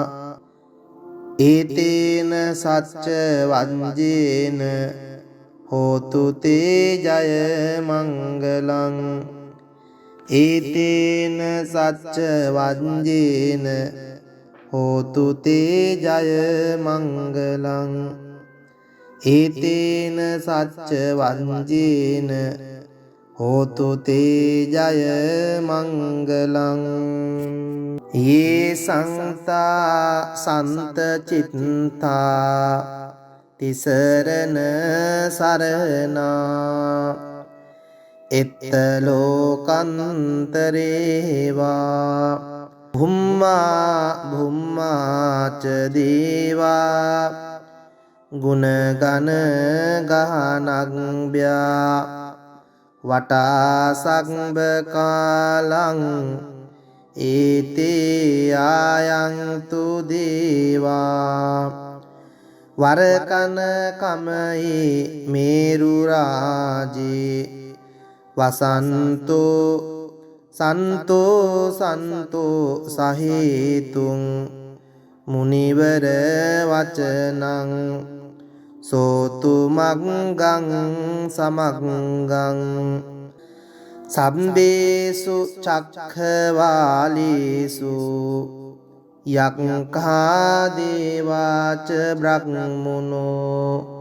ඒතේන සච්ච වංජේන හෝතු තේ ජය මංගලං ඒතේන සච්ච වංජේන හෝතු තේ ජය මංගලං ඒතේන සච්ච වංජේන හෝතු තේ ජය මංගලං යේ සංතා සන්ත චිත්තා තිසරණ සරණා එත්ත ලෝකන්තරේවා භුම්මා භුම්මාච දේවා ගුණගන ගහනග්භ්‍යා වටා සක්බ කාලං ඒතේ ආයන්තු දේවා වරකන කමයි මේරු රාජේ වසන්තෝ සන්තෝ සන්තෝ සහේතුං මුනිවර වචනං සෝතු මග්ගං සමග්ගං සම්බේසු චක්ඛවාලීසු යක්ඛා දේවාච බ්‍රහ්මනෝ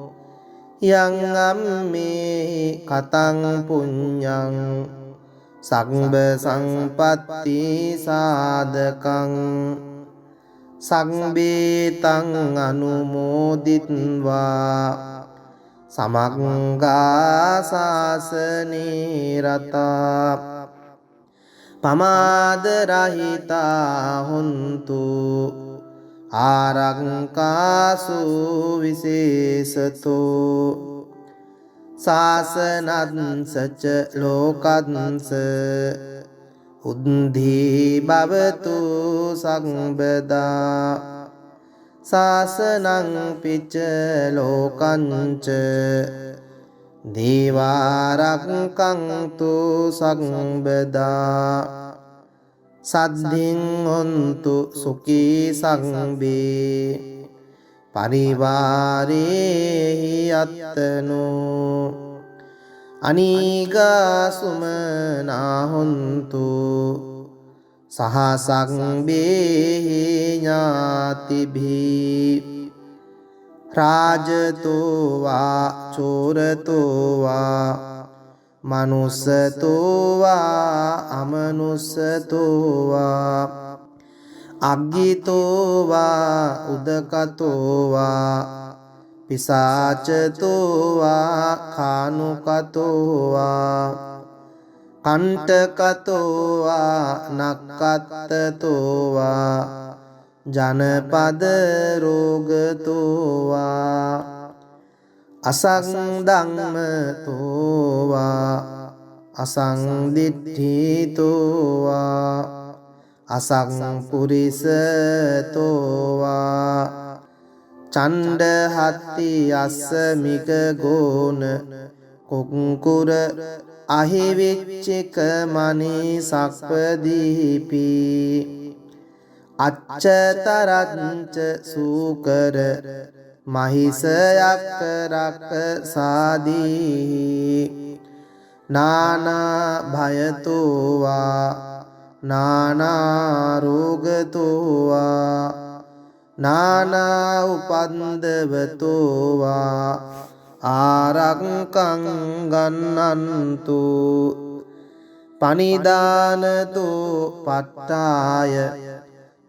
යං අම්මේ කතං පුඤ්ඤං සග්බ සංපත්ති සාධකං සංබේතං අනුමෝදිත්වා සමග්ගා සාසනේ රතා පමාද රහිතා හොන්තු ආරක්කාසු විශේෂතෝ සාසනංසච ලෝකංස උද්ධි භවතු සම්බදා සාසනං පිච්ච ලෝකංච දේවාරක්ඛන්තු සම්බදා සද්ධින් හොන්තු සුඛී සංබේ පරිවාරේහි අත්තනෝ අනීගා සුමනා හොන්තු සහසංබේහි ඥාතිභී රාජතෝ වා චෝරතෝ වා මනුස්සතෝ වා අමනුස්සතෝ වා අග්ගිතෝ වා උදකතෝ වා පිසාචතෝ වා කානුකතෝ වා කණ්ඨකතෝ වා නක්කත්තතෝ වා ජනපද රෝගතෝ වා අසංධම්මතෝ වා අසංදිට්ඨිතෝ වා අසංපුරිසතෝ වා චණ්ඩහත්ති අස්සමික ගෝන කුක්කුර අහිවිච්චික මනි සක්පදීපි අච්චතරංච සූකර මහිසයක් රක්සාදී නානා භයතෝවා නානා රෝගතෝවා නානා උපන්දවතෝවා ආරක්කං ගන්නන්තු පනිදානතෝ පට්ඨාය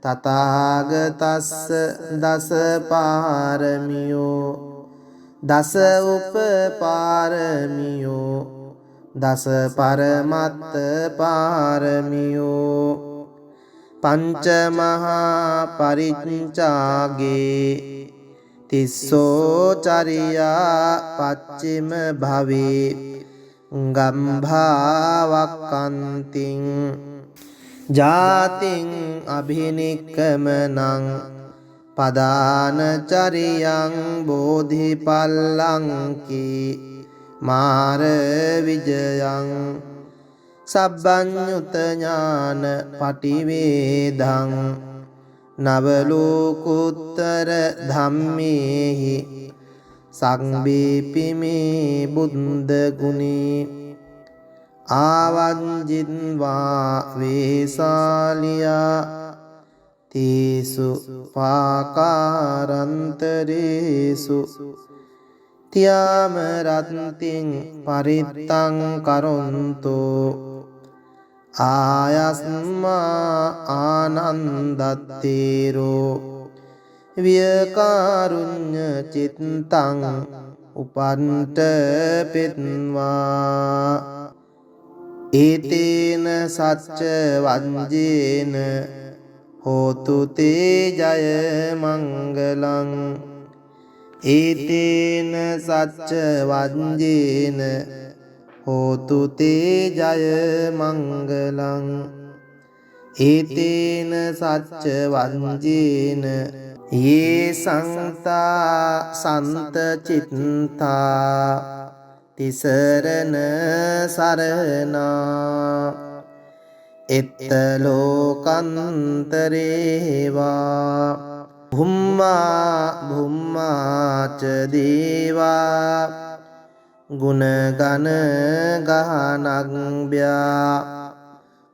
තථාගතස්ස දස පාරමියෝ දස උපපාරමියෝ දස පරමත්ත පාරමියෝ පංච මහා පරිච්ඡාගේ තිස්සෝ චරියා පච්චිම භවේ ගම්භාවක්කන්තිං ජාතිං අභිනික්කමනං පදානචරියං බෝධිපල්ලංකී මාර විජයං සබ්බඤ්ඤුත ඥාන පටිවේදං නවලෝකුත්තර ධම්මේහි සංබීපිමේ බුද්ධ ගුණේ ආවංජින්වා වේසාලියා තීසු පාකාරන්තරේසු තියාම රත්තිං පරිත්තං කරොන්තෝ ආයස්මා ආනන්දත්තේරෝ වියකාරුඤ්ඤ චිත්තං උපන්ට පෙත්වා ඒතේන සච්ච වංජේන හෝතු තේ ජය මංගලං ඒතේන සච්ච වංජේන හෝතු තේ ජය මංගලං ඒතේන සච්ච වංජේන යේ සංතා සන්ත චිත්තා තිසරණ සරණා එත්ත ලෝකන්තරේවා භුම්මා භුම්මාච දේවා ගුණගන ගහනග්භ්‍යා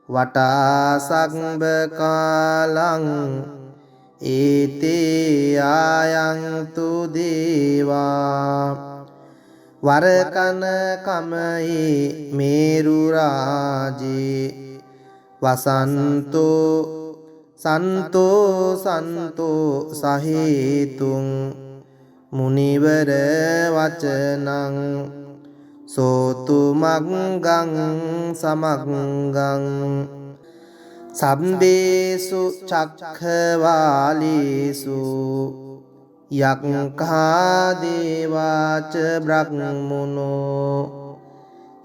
වටා සග්බ කාලං ඒතේ ආයන්තු දේවා වරකන කමයි මේරු රාජේ වසන්තෝ සන්තෝ සන්තෝ සහේතුං මුනිවර වචනං සෝතු මග්ගං සමග්ගං සම්බේසු චක්ඛවාලීසු යක්ඛා දේවාච බ්‍රහ්මනෝ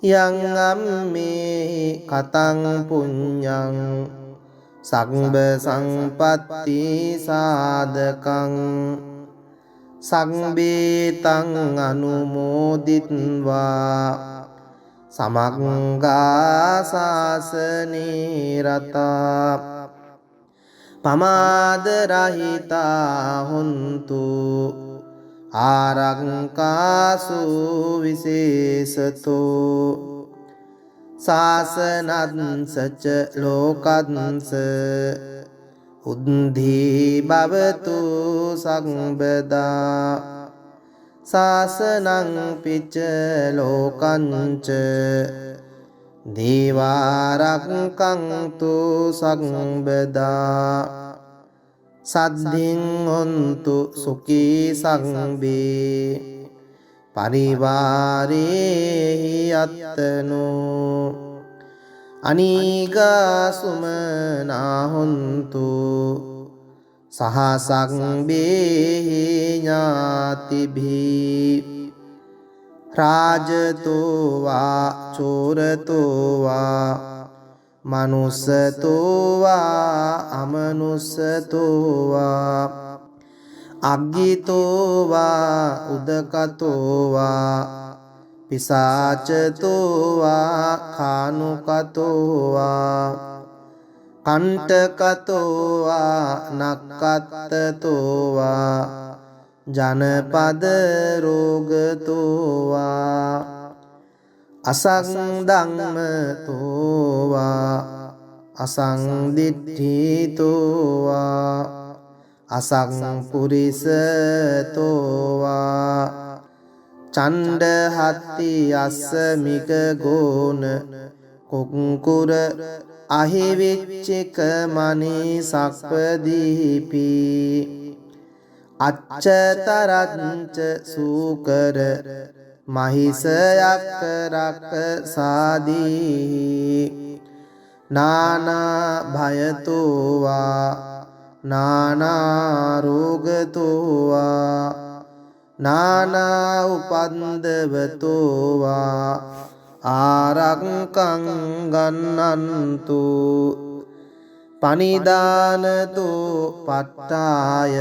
යං අම්මේ කතං පුඤ්ඤං සග්බ සංපත්ති සාධකං සංබේතං අනුමෝදිත්වා සමග්ගා සාසනේ රතා පමාද රහිතා හොන්තු ආරක්කාසු විශේෂතෝ සාසනංසච ලෝකංස උද්ධි භවතු සම්බදා සාසනං පිච්ච ලෝකංච දේවාරක්ඛන්තු සම්බදා සද්ධින් හොන්තු සුඛී සංබේ පරිවාරේහි අත්තනෝ අනීගාසුමනා හොන්තු සහසංබේහි ඥාතිභී රාජතෝ වා චෝරතෝ වා මනුස්සතෝ වා අමනුස්සතෝ වා අග්ගිතෝ වා උදකතෝ වා පිසාචතෝ වා කානුකතෝ වා කණ්ඨකතෝවා නක්කත්තතෝවා ජනපද රෝගතෝවා අසංධම්මතෝවා අසංදිට්ඨිතෝවා අසංපුරිසතෝවා චණ්ඩහත්ති අස්සමික ගෝන කුංකුර අහිවිච්චික මනී සක්පදීපි අච්චතරච්ච සූකර මහිසයක් රක්ක සාදී නානා භයතෝවා නානා රෝගතෝවා නානා උපන්දවතෝවා ආරක්කං ගන්නන්තු පනිදානතු පට්ඨාය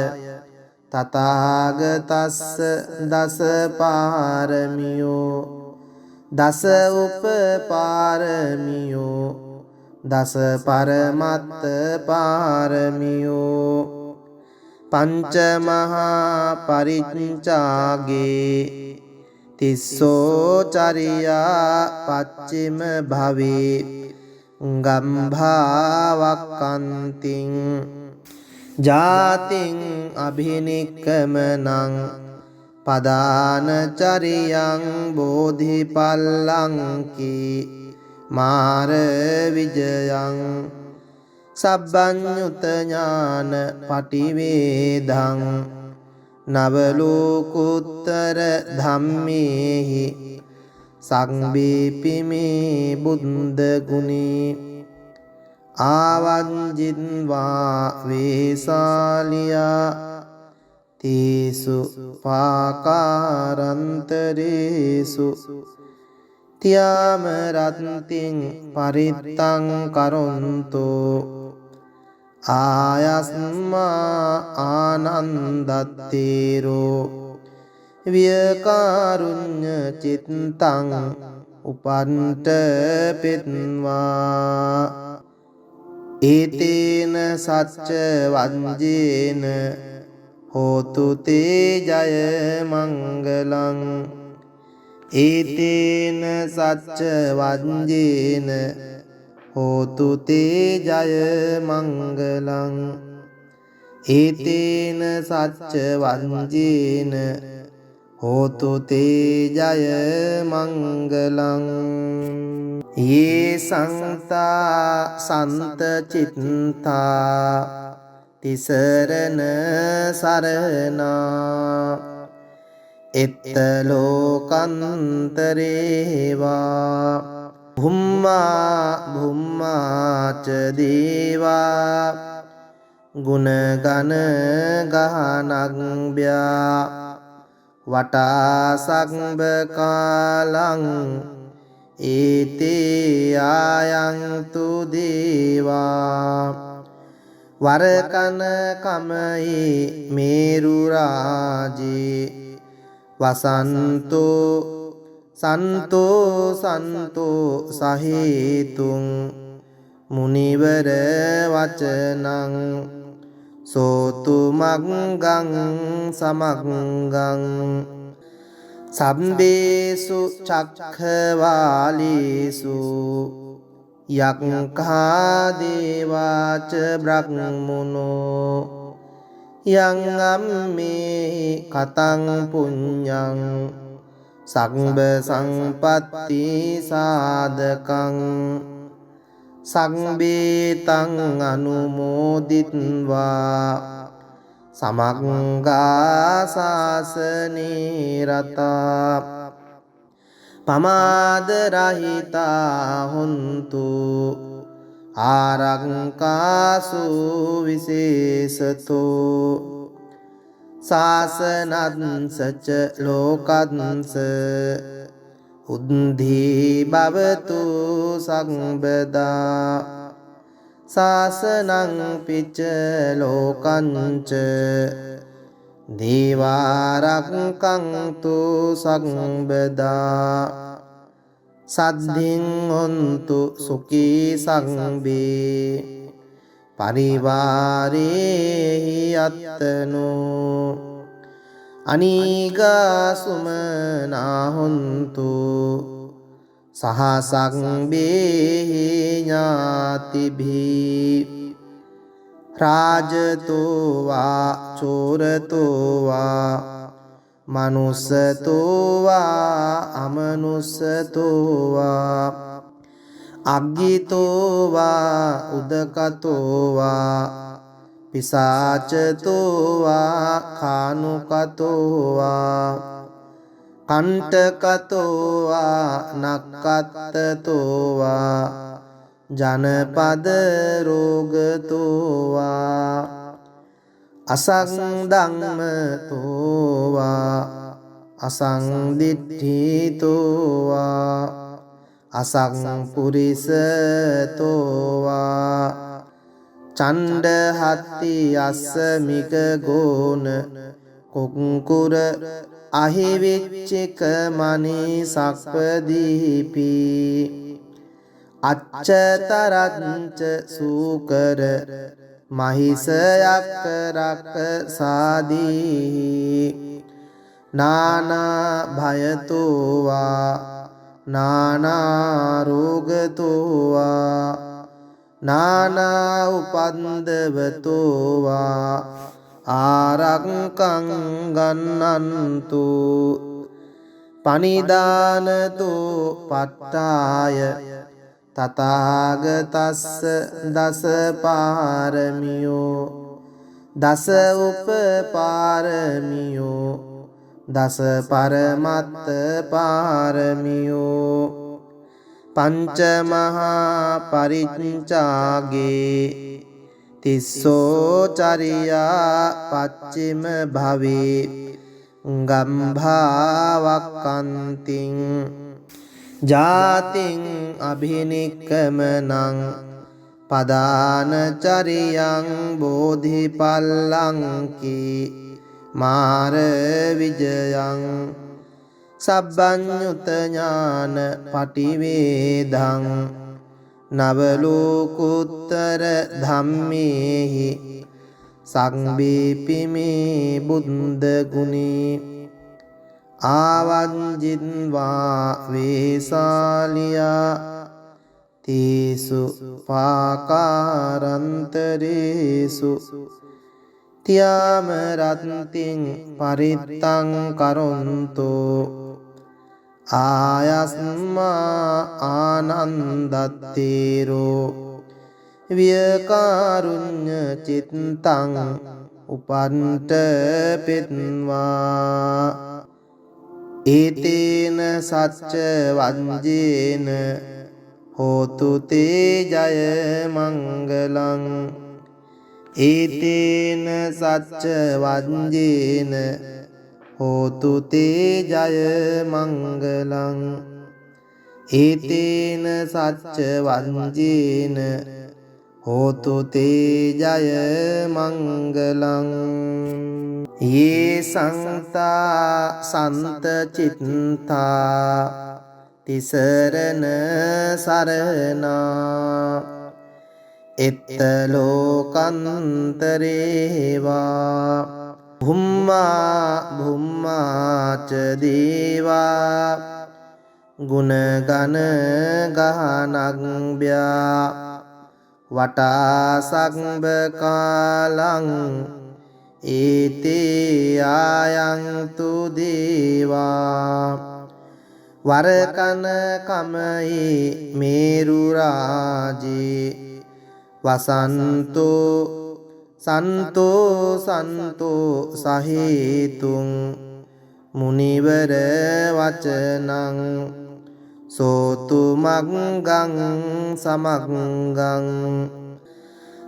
තථාගතස්ස දස පාරමියෝ දස උපපාරමියෝ දස පරමත්ත පාරමියෝ පංච මහා පරිච්ඡාගේ තිස්සෝ චරියා පච්චිම භවේ ගම්භාවක්කන්තිං ජාතිං අභිනික්කමනං පදානචරියං බෝධිපල්ලංකි මාර විජයං සබ්බඤ්ඤුත ඥාන පටිවේදං නවලෝකුත්තර ධම්මේහි සංබීපිමේ බුද්ධ ගුණේ ආවංජින්වා වේසාලියා තීසු පාකාරන්තරේසු තියාම රත්තිං පරිත්තං කරොන්තෝ ආයස්මා ආනන්දත්තේරෝ වියකාරුඤ්ඤ චිත්තං උපන්ට පෙත්වා ඒතේන සච්ච වංජේන හෝතු තේ ජය මංගලං ඒතේන සච්ච වංජේන හෝතු තේ ජය මංගලං ඒතේන සච්ච වංජේන හෝතු තේ ජය මංගලං යේ සංතා සන්ත චිත්තා තිසරණ සරණා එත්ත ලෝකන්තරේවා භුම්මා භුම්මාච දේවා ගුණගන ගහනග්භ්‍යා වටා සග්බ කාලං ඒතේ ආයන්තු දේවා වරකන කමයි මේරු රාජේ වසන්තෝ සන්තෝ සන්තෝ සහේතුං මුනිවර වචනං සෝතු මග්ගං සමග්ගං සම්බේසු චක්ඛවාලීසු යක්ඛා දේවාච බ්‍රහ්මනෝ යං අම්මේ කතං පුඤ්ඤං සග්බ සංපත්ති සාධකං සංබේතං අනුමෝදිත්වා සමග්ගා සාසනේ රතා පමාද රහිතා හොන්තු ආරක්කාසු විශේෂතෝ සාසනංසච ලෝකංස උද්ධි භවතු සම්බදා සාසනං පිච්ච ලෝකංච දේවාරක්ඛන්තු සම්බදා සද්ධින් හොන්තු සුඛී සම්බේ පරිවාරේහි අත්තනෝ අනීගා සුමනා හොන්තු සහසංබේහි ඥාතිභී රාජතෝ වා චෝරතෝ වා මනුස්සතෝ වා අමනුස්සතෝ වා අග්ගිතෝ වා උදකතෝ වා පිසාචතෝ වා කානුකතෝ වා කණ්ඨකතෝ වා නක්කත්තතෝ වා ජනපද රෝගතෝ වා අසංධම්මතෝ වා අසංදිට්ඨිතෝ වා අසංපුරිසතෝ වා චණ්ඩහත්ති අස්සමික ගෝන කුක්කුර අහිවිච්චික මනී සක්පදීපි අච්චතරංච සූකර මහිසයක් රක්ක සාදී නානා භයතෝ වා නානා රෝගතෝ වා නානා උපන්දවතෝ වා ආරක්කං ගන්නන්තු පනිදානතෝ පට්ඨාය තථාගතස්ස දස පාරමියෝ දස උපපාරමියෝ දස පරමත්ත පාරමියෝ පංච මහා පරිච්ඡාගේ තිස්සෝ චරියා පච්චිම භවේ ගම්භාවක්කන්තිං ජාතිං අභිනික්කමනං පදානචරියං බෝධිපල්ලංකී මාර විජයං සබ්බඤ්ඤුත ඥාන පටිවේදං නවලෝකුත්තර ධම්මේහි සංබීපිමේ බුද්ධ ගුණේ ආවංජින්වා වේසාලියා තීසු පාකාරන්තරේසු තියාම රත්තිං පරිත්තං කරොන්තෝ ආයස්මා ආනන්දත්තේරෝ වියකාරුඤ්ඤ චිත්තං උපන්ට පෙත්වා ඒතේන සච්ච වංජේන හෝතු තේ ජය මංගලං ඒතේන සච්ච වංජේන හෝතු තේ ජය මංගලං ඒතේන සච්ච වංජේන හෝතු තේ ජය මංගලං යේ සංතා සන්ත චිත්තා තිසරණ සරණා එත්ත ලෝකන්තරේවා භුම්මා භුම්මාච දේවා ගුණගන ගහනග්භ්‍යා වටා සග්බ කාලං ඒතේ ආයන්තු දේවා වරකන කමයි මේරු රාජේ වසන්තෝ සන්තෝ සන්තෝ සහේතුං මුනිවර වචනං සෝතු මග්ගං සමග්ගං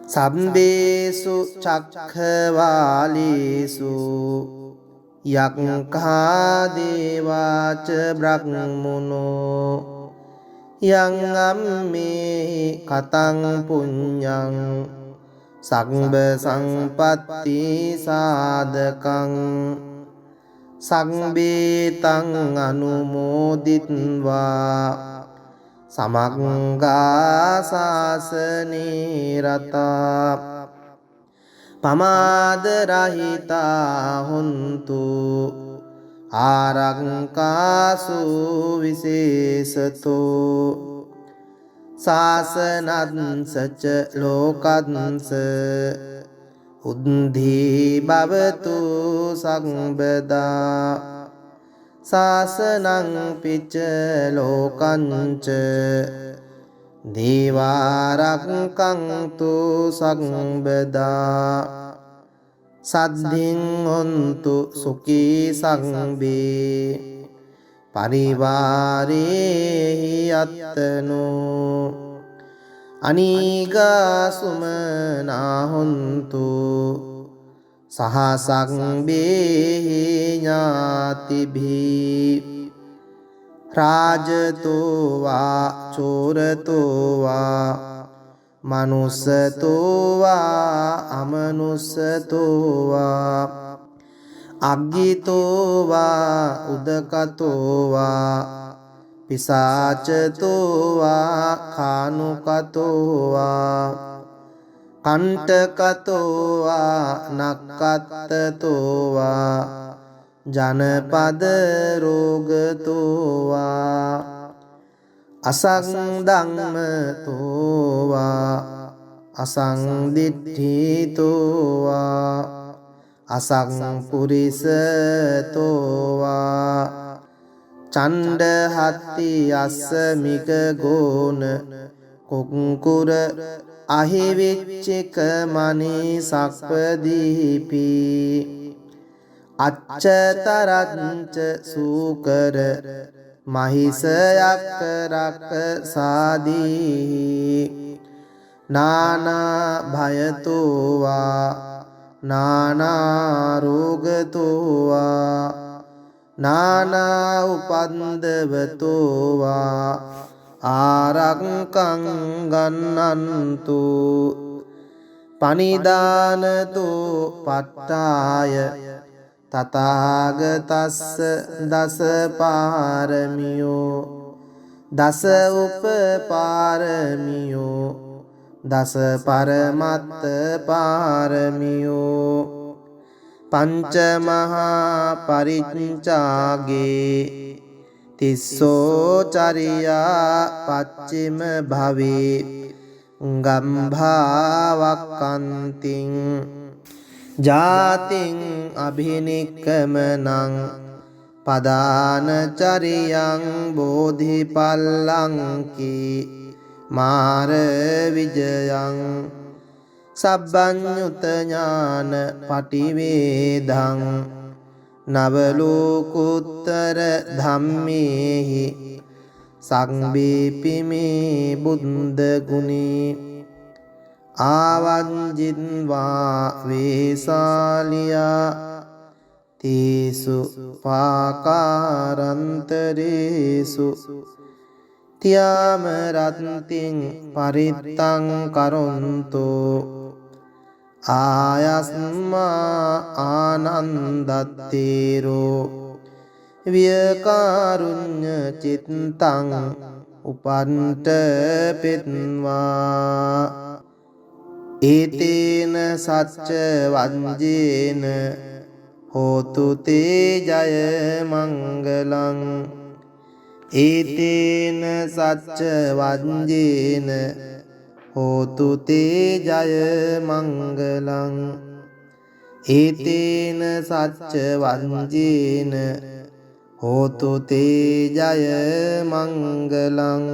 සම්බේසු චක්ඛවාලීසු යක්ඛා දේවාච බ්‍රහ්මනෝ යං අම්මේ කතං පුඤ්ඤං සග්බ සංපත්ති සාධකං සග්බේතං අනුමෝදිත්වා සමග්ගා සාසනේ රතා පමාද රහිතා හොන්තු ආරක්කාසු විශේෂතෝ සාසනංසච ලෝකංස උද්ධි භවතු සම්බදා සාසනං පිච්ච ලෝකංච දේවාරක්ඛන්තු සම්බදා සද්ධින් හොන්තු සුඛී සංබේ පරිවාරේහි අත්තනෝ අනීගා සුමනා හොන්තු සහසංබේහි ඥාතිභී රාජතෝ වා චෝරතෝ වා මනුස්සතෝ වා අමනුස්සතෝ වා අග්ගිතෝ වා උදකතෝ වා පිසාචතෝ වා කානුකතෝ වා කණ්ඨකතෝ වා නක්ඛත්තතෝ වා ජනපද රෝගතෝ වා අසංධම්මතෝ වා අසංදිට්ඨිතෝ වා අසංපුරිසතෝ වා චණ්ඩහත්ති අස්සමික ගෝන කුක්කුර අහිවිච්චික මනී සක්පදීපි අච්චතරංච සූකර මහිසයක් රක්ක සාදී නානා භයතෝ වා නානා රෝගතෝ වා නානා උපන්දවතෝ වා ආරක්ඛං ගන්නන්තු පනිදානතෝ පට්ඨාය තථාගතස්ස දස පාරමියෝ දස උපපාරමියෝ දස පරමත්ත පාරමියෝ පංච මහා පරිච්ඡාගේ තිස්සෝ චරියා පච්චිම භවේ ගම්භාවක්ඛන්තිං ජාතින් අභිනික්කමනං පදානචරියං බෝධිපල්ලංකි මාර විජයං සබ්බඤ්ඤුත ඥාන පටිවේදං නවලෝකුත්තර ධම්මේහි සංබේපිමේ බුද්ධ ගුණේ ආවංජින්වා වේසාලියා තේසු පාකාරන්තරේසු තියාම රත්තිං පරිත්තං කරොන්තෝ ආයස්මා ආනන්දත්තේරෝ වියකාරුඤ්ඤ චිත්තං උපන්ත පෙත්වා ඒතේන සච්ච වංජේන හෝතු තේ ජය මංගලං ඒතේන සච්ච වංජේන හෝතු තේ ජය මංගලං ඒතේන සච්ච වංජේන හෝතු තේ ජය මංගලං